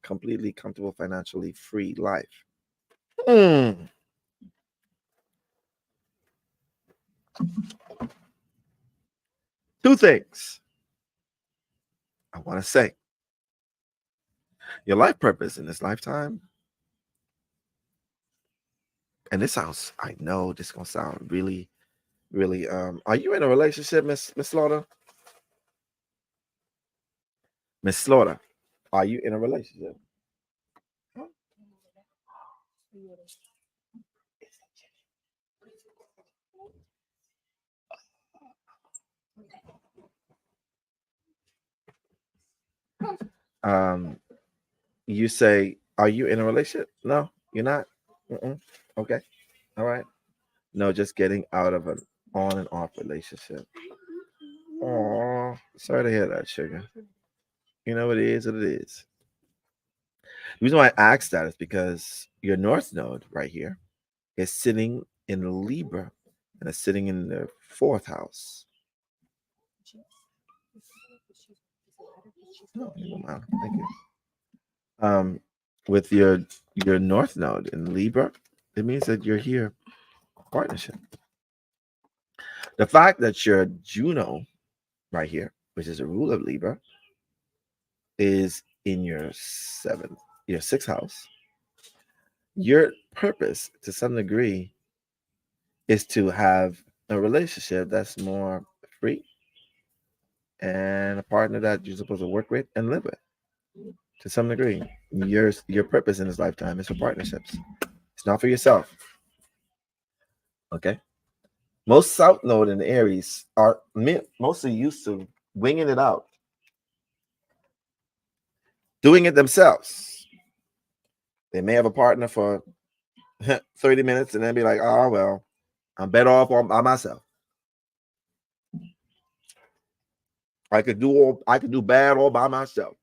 completely comfortable, financially free life? Two things I want to say. Your life purpose in this lifetime, and I know this is going to sound really really. Are you in a relationship, Miss Slaughter? Miss Slaughter, are you in a relationship? Um, you say, are you in a relationship? No, you're not. Okay, all right. No, just getting out of an on and off relationship. Oh, sorry to hear that, sugar. You know, it is what it is. The reason why I asked that is because your North Node right here is sitting in Libra and it's sitting in the fourth house. Oh, thank you. With your North Node in Libra, it means that you're here partnership. The fact that your Juno right here, which is a ruler of Libra, is in your sixth house. Your purpose, to some degree, is to have a relationship that's more free and a partner that you're supposed to work with and live with. To some degree, your purpose in this lifetime is for partnerships. It's not for yourself. Okay. Most South Node in the Aries are mostly used to winging it out, doing it themselves. They may have a partner for 30 minutes and then be like, oh, well, I'm better off by myself. I could do bad all by myself.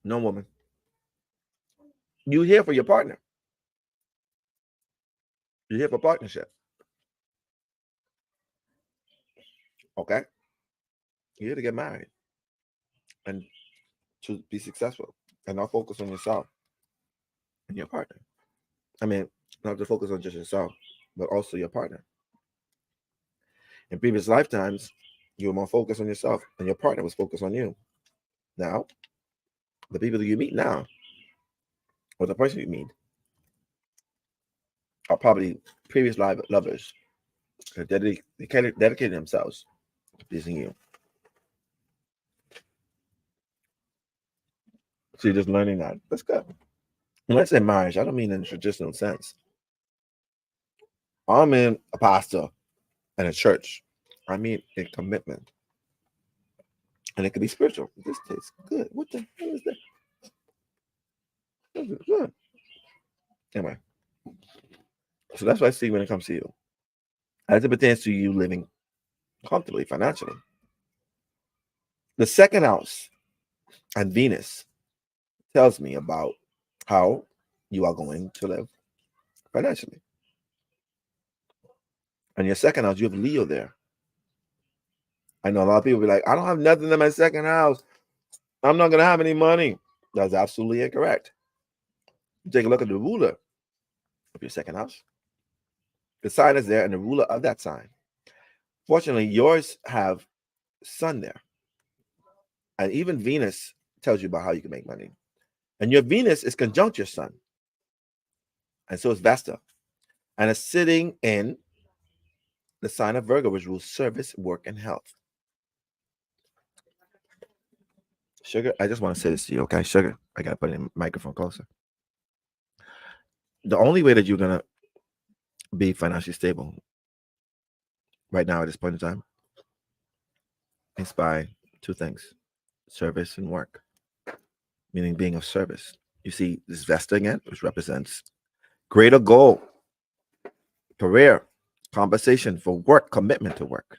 No, woman. You're here for your partner. You're here for partnership. Okay? You're here to get married and to be successful and not focus on yourself and your partner. I mean, not to focus on just yourself, but also your partner. In previous lifetimes, you were more focused on yourself and your partner was focused on you. Now, the people that you meet now, or the person you meet, are probably previous lovers who dedicated themselves to pleasing you. So you're just learning that. That's good. When I say marriage, I don't mean in the traditional sense. I'm in a pastor and a church. I mean a commitment. And it could be spiritual. This tastes good. What the hell is that? This is good. Anyway. So that's what I see when it comes to you. As it pertains to you living comfortably financially. The second house and Venus tells me about how you are going to live financially. And your second house, you have Leo there. I know a lot of people be like, I don't have nothing in my second house. I'm not going to have any money. That's absolutely incorrect. You take a look at the ruler of your second house. The sign is there and the ruler of that sign. Fortunately, yours have Sun there. And even Venus tells you about how you can make money. And your Venus is conjunct your Sun. And so is Vesta. And it's sitting in the sign of Virgo, which rules service, work, and health. Sugar, I just want to say this to you, okay? Sugar, I got to put the microphone closer. The only way that you're going to be financially stable right now at this point in time is by two things: service and work, meaning being of service. You see this Vesta again, which represents greater goal, career, compensation for work, commitment to work.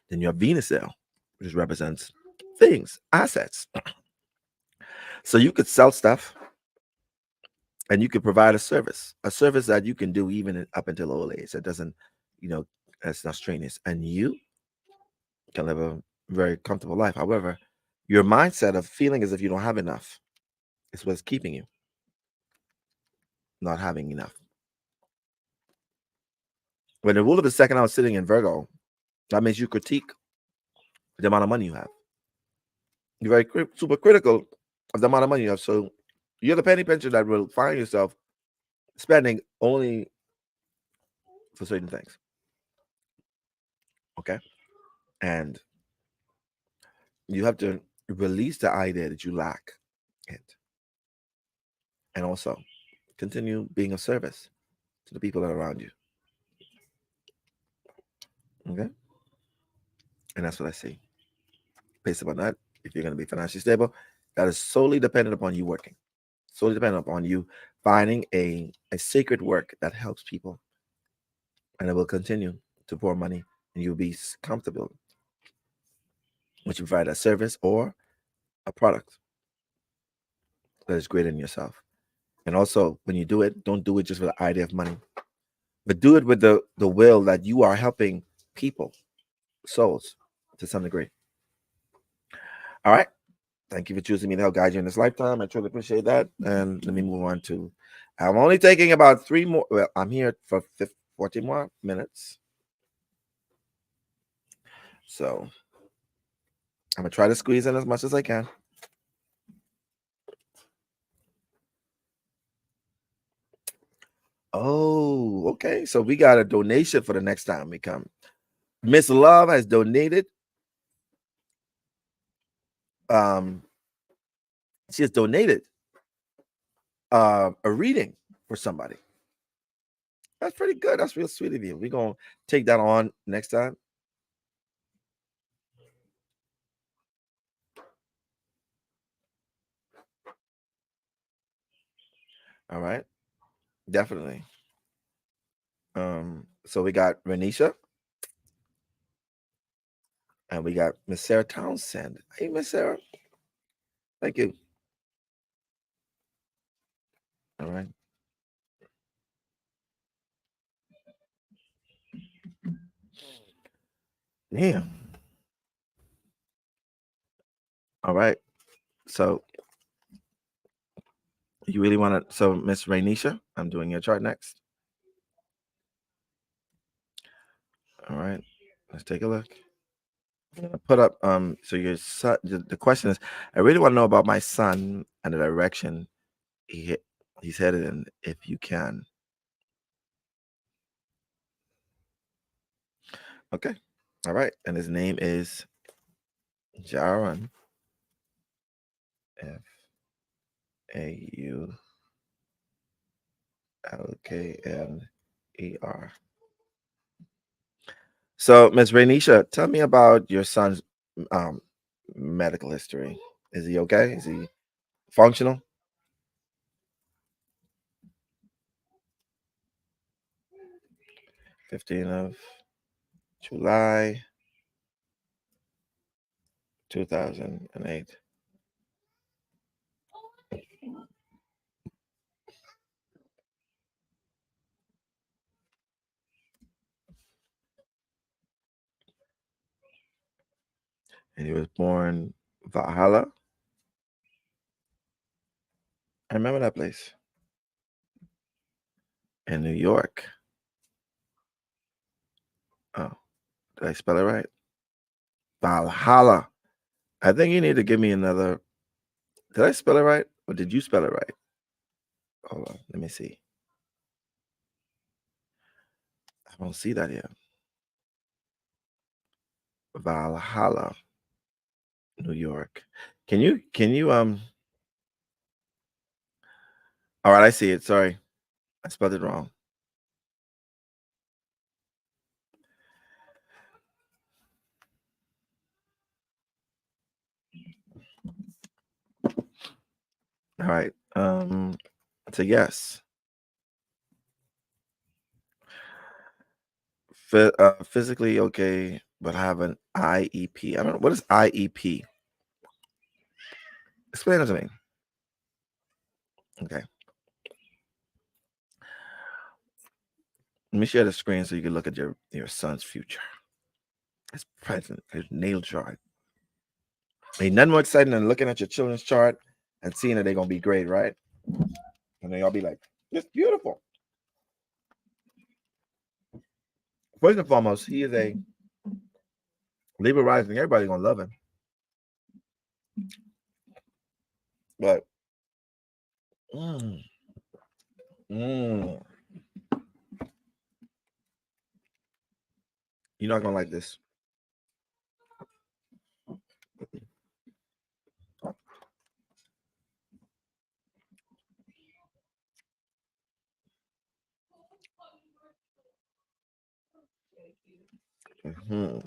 Then your Venus there, which represents things, assets. So you could sell stuff and you could provide a service that you can do even up until old age. That doesn't, that's not strenuous. And you can live a very comfortable life. However, your mindset of feeling as if you don't have enough is what's keeping you not having enough. When the rule of the second house sitting in Virgo, that means you critique the amount of money you have. You're very super critical of the amount of money you have. So you're the penny pincher that will find yourself spending only for certain things. Okay. And you have to release the idea that you lack it. And also continue being of service to the people that are around you. Okay. And that's what I see. Based upon that, if you're going to be financially stable, that is solely dependent upon you working. Solely dependent upon you finding a sacred work that helps people. And it will continue to pour money and you'll be comfortable when you provide a service or a product that is greater than yourself. And also, when you do it, don't do it just with the idea of money, but do it with the will that you are helping people, souls, to some degree. All right. Thank you for choosing me to help guide you in this lifetime. I truly appreciate that. And let me move on to, I'm only taking about 3 more. Well, I'm here for 14 more minutes. So I'm going to try to squeeze in as much as I can. Oh, okay. So we got a donation for the next time we come. Miss Love has donated. She has donated a reading for somebody. That's pretty good. That's real sweet of you. We're going to take that on next time. All right. Definitely. So we got Renisha. And we got Miss Sarah Townsend. Hey, Miss Sarah. Thank you. All right. Yeah. All right. So you really want to, so Miss Rainisha, I'm doing your chart next. All right. Let's take a look. I'm gonna put up, so your son, the question is, I really want to know about my son and the direction he's headed in, if you can. Okay. All right. And his name is Jaron. Faulkner. So, Ms. Rainisha, tell me about your son's medical history. Is he okay? Is he functional? July 15th, 2008. And he was born Valhalla. I remember that place. In New York. Oh, did I spell it right? Valhalla. I think you need to give me another. Did I spell it right? Or did you spell it right? Hold on. Let me see. I don't see that here. Valhalla, New York. Can you all right, I see it. Sorry. I spelled it wrong. All right. It's a yes. Physically okay, but I have an IEP. I don't know. What is IEP? Explain it to me. Okay. Let me share the screen so you can look at your son's future. His present, his natal chart. Ain't nothing more exciting than looking at your children's chart and seeing that they're gonna be great, right? And then y'all be like, it's beautiful. First and foremost, he is a Libra rising. Everybody's gonna love him. But You're not gonna like this. Mm-hmm.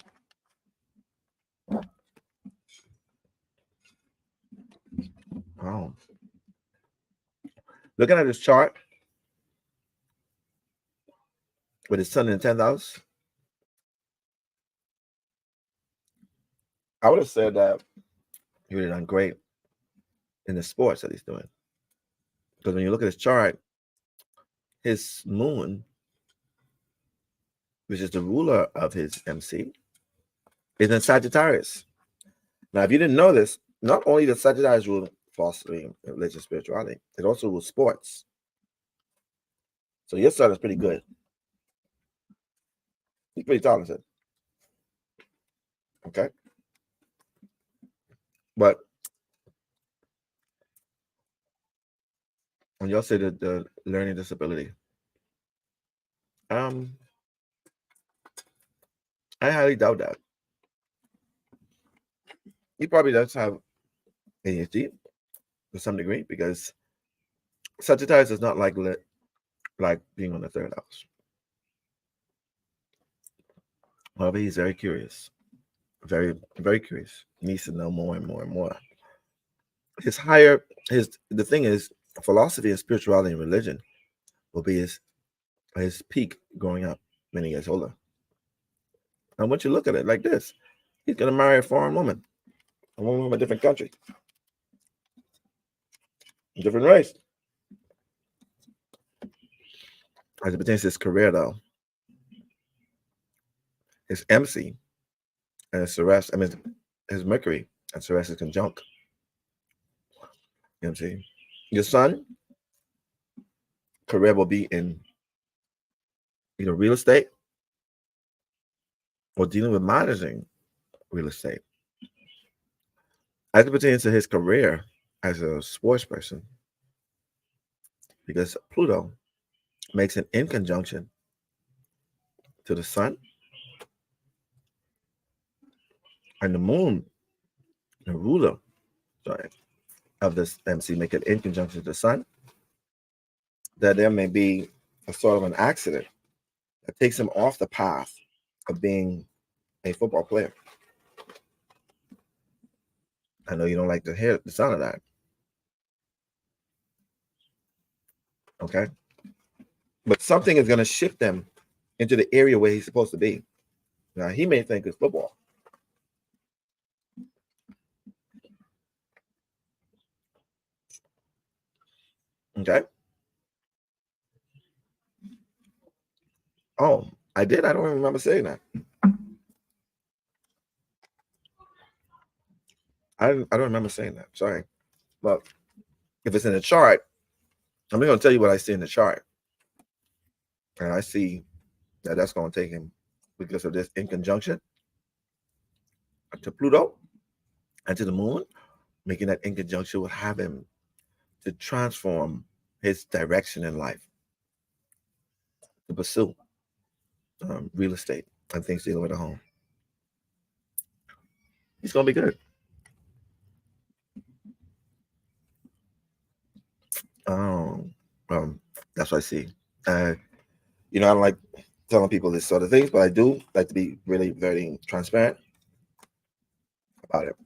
Oh. Looking at this chart with his sun in the 10th house, I would have said that he would have done great in the sports that he's doing. Because when you look at his chart, his moon, which is the ruler of his MC, is in Sagittarius. Now, if you didn't know this, not only does Sagittarius rule philosophy, religion, spirituality, it also rules sports. So your son is pretty good. He's pretty talented. Okay. But when y'all say that the learning disability, I highly doubt that. He probably does have ADHD to some degree because Sagittarius is not like being on the 3rd house. However, he's very curious, very, very curious. He needs to know more and more and more. The thing is, philosophy and spirituality and religion will be his peak growing up when he gets older. And once you look at it like this, he's going to marry a foreign woman, a woman from a different country, a different race. As it pertains to his career, though, his MC and his Ceres, his Mercury and Ceres is conjunct. You know what I'm saying? Your son, career will be in either real estate or dealing with managing real estate. As it pertains to his career as a sports person, because Pluto makes an in conjunction to the sun and the moon, the ruler, of this MC, make it in conjunction to the sun, that there may be a sort of an accident that takes him off the path of being a football player. I know you don't like to hear the sound of that. Okay? But something is going to shift them into the area where he's supposed to be. Now, he may think it's football. Okay? Oh, I did? I don't even remember saying that. I don't remember saying that. Sorry. But if it's in the chart, I'm going to tell you what I see in the chart. And I see that that's going to take him, because of this in conjunction to Pluto and to the moon, making that in conjunction will have him to transform his direction in life, to pursue real estate and things dealing with a home. He's going to be good. That's what I see. I don't like telling people this sort of things, but I do like to be really very transparent about it.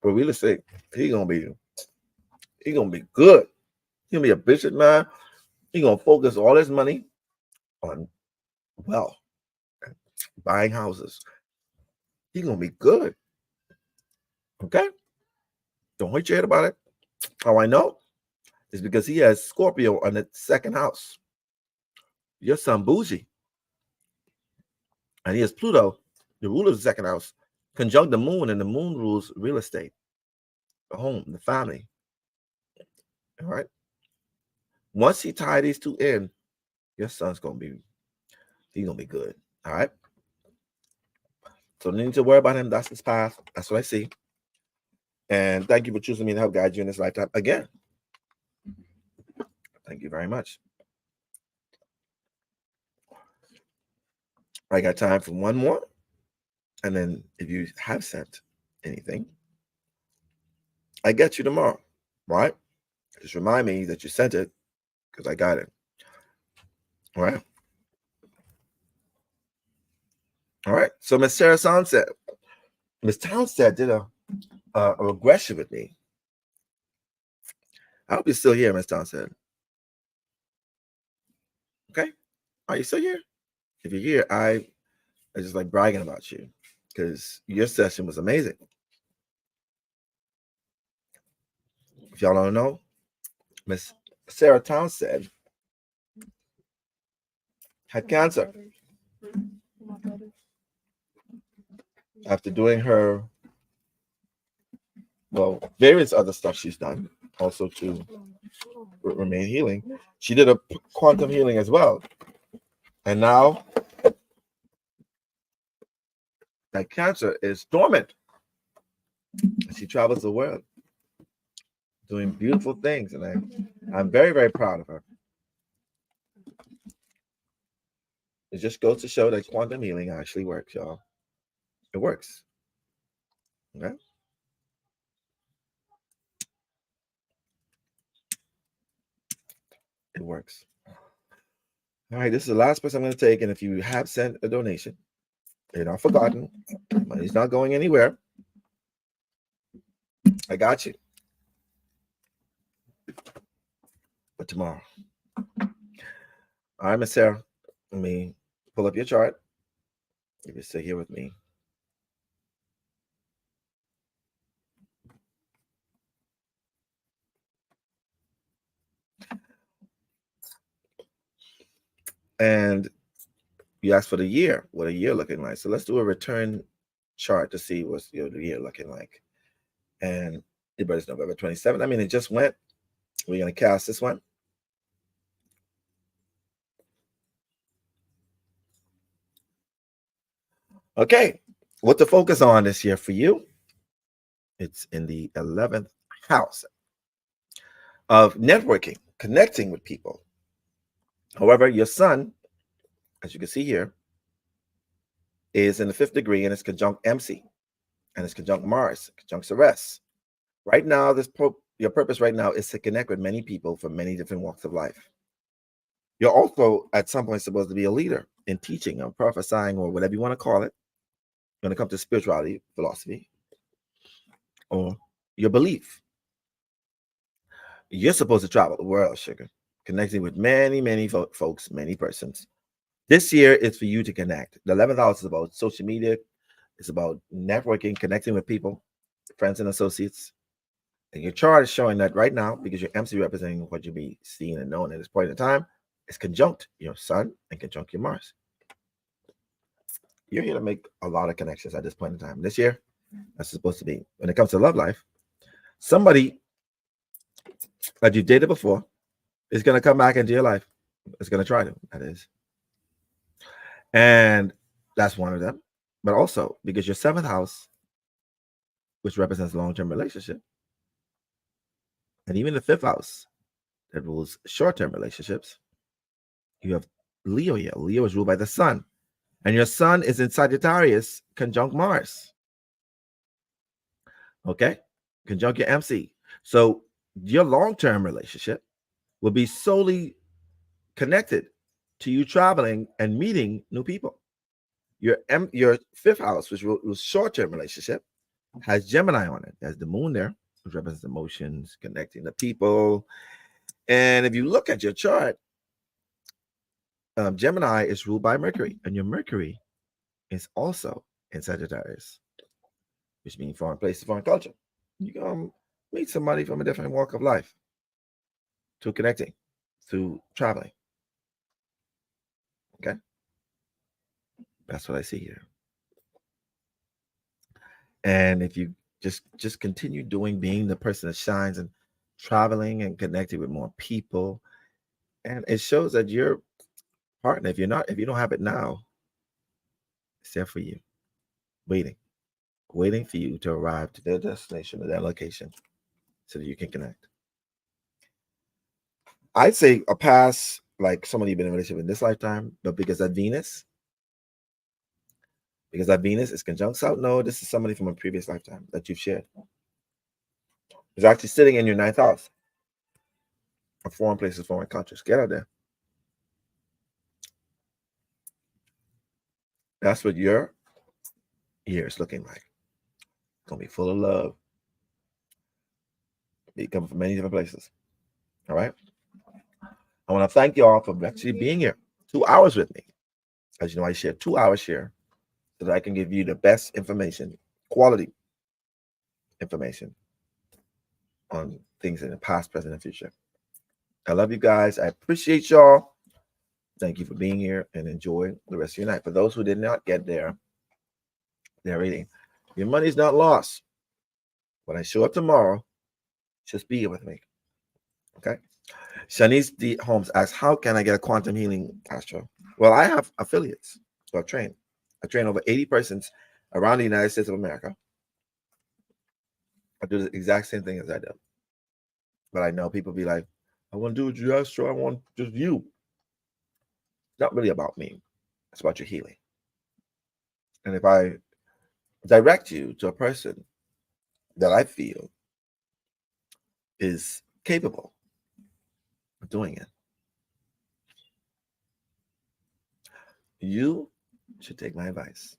For real estate, he's gonna be good. He's gonna be a businessman. He's gonna focus all his money on wealth, buying houses. He's gonna be good. Okay? Don't hurt your head about it. How I know is because he has Scorpio on the 2nd house. Your son bougie. And he has Pluto, the ruler of the 2nd house, conjunct the moon, and the moon rules real estate, the home, the family. All right. Once he tie these two in, your son's he's gonna be good. All right. So no need to worry about him. That's his path. That's what I see. And thank you for choosing me to help guide you in this lifetime again. Thank you very much. I got time for one more. And then if you have sent anything, I get you tomorrow, right? Just remind me that you sent it because I got it. All right. All right. So Miss Sarah Townsend, Miss Townsend did a regression with me. I hope you're still here, Miss Townsend. Okay. Are you still here? If you're here, I just like bragging about you because your session was amazing. If y'all don't know, Miss Sarah Townsend had cancer. After doing her, well, various other stuff she's done, also to remain healing, she did a quantum healing as well. And now that cancer is dormant. She travels the world doing beautiful things, and I'm very, very proud of her. It just goes to show that quantum healing actually works, y'all. It works. Okay. It works. All right, this is the last person I'm going to take. And if you have sent a donation, you're not forgotten. Money's not going anywhere. I got you. But tomorrow. All right, Miss Sarah, let me pull up your chart. You can stay here with me. And you asked for the year, what a year looking like. So let's do a return chart to see what's the year looking like. And your birthday's November 27th. I mean, it just went. We're going to cast this one. Okay, what to focus on this year for you? It's in the 11th house of networking, connecting with people. However, your sun, as you can see here, is in the 5th degree and it's conjunct MC and it's conjunct Mars, conjunct Ceres. Right now, your purpose right now is to connect with many people from many different walks of life. You're also at some point supposed to be a leader in teaching or prophesying or whatever you want to call it when it comes to spirituality, philosophy, or your belief. You're supposed to travel the world, sugar, connecting with many, many folks, many persons. This year is for you to connect. The 11th house is about social media. It's about networking, connecting with people, friends and associates. And your chart is showing that right now, because your MC representing what you be seeing and knowing at this point in time, is conjunct your sun and conjunct your Mars. You're here to make a lot of connections at this point in time. This year, that's supposed to be. When it comes to love life, somebody that you dated before is going to come back into your life. It's going to try to, that is. And that's one of them. But also, because your 7th house, which represents long-term relationship, and even the 5th house that rules short-term relationships, you have Leo here. Leo is ruled by the sun. And your sun is in Sagittarius, conjunct Mars. Okay? Conjunct your MC. So your long-term relationship will be solely connected to you traveling and meeting new people. Your 5th house, which was short-term relationship, has Gemini on it. There's the moon there, which represents emotions, connecting the people. And if you look at your chart, Gemini is ruled by Mercury, and your Mercury is also in Sagittarius, which means foreign places, foreign culture. You can meet somebody from a different walk of life through connecting, through traveling. Okay? That's what I see here. And if you just continue being the person that shines and traveling and connecting with more people, and it shows that your partner, if you don't have it now, it's there for you, waiting for you to arrive to their destination or their location so that you can connect. I'd say a pass, like somebody you've been in a relationship in this lifetime, but because that Venus Because that Venus is conjunct South Node. This is somebody from a previous lifetime that you've shared. It's actually sitting in your 9th house of foreign places, foreign countries. Get out there. That's what your year is looking like. It's going to be full of love. Be coming from many different places. All right. I want to thank you all for actually being here 2 hours with me. As you know, I share 2 hours here so that I can give you the best information, quality information on things in the past, present, and future. I love you guys. I appreciate y'all. Thank you for being here and enjoy the rest of your night. For those who did not get their reading, your money's not lost. When I show up tomorrow, just be here with me. Okay? Shanice D. Holmes asks, how can I get a quantum healing, Astro? Well, I have affiliates. So I train over 80 persons around the United States of America. I do the exact same thing as I do. But I know people be like, I want to do what you, Astro. I want just you. It's not really about me. It's about your healing. And if I direct you to a person that I feel is capable of doing it, you should take my advice.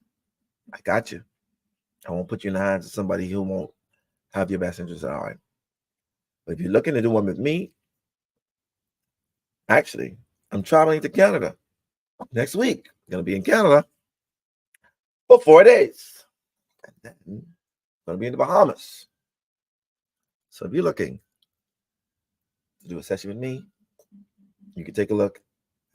I got you. I won't put you in the hands of somebody who won't have your best interests at heart. But if you're looking to do one with me, actually, I'm traveling to Canada next week. I'm going to be in Canada for 4 days. And then I'm going to be in the Bahamas. So if you're looking to do a session with me, you can take a look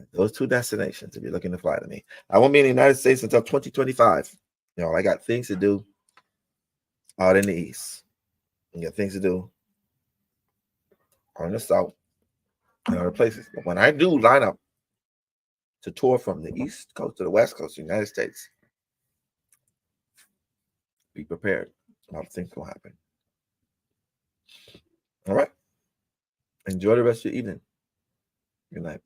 at those 2 destinations if you're looking to fly to me. I won't be in the United States until 2025. You know, I got things to do out in the East. I got things to do out in the South and other places. But when I do line up to tour from the East Coast to the West Coast of the United States, be prepared. A lot of things will happen. All right. Enjoy the rest of your evening. Good night.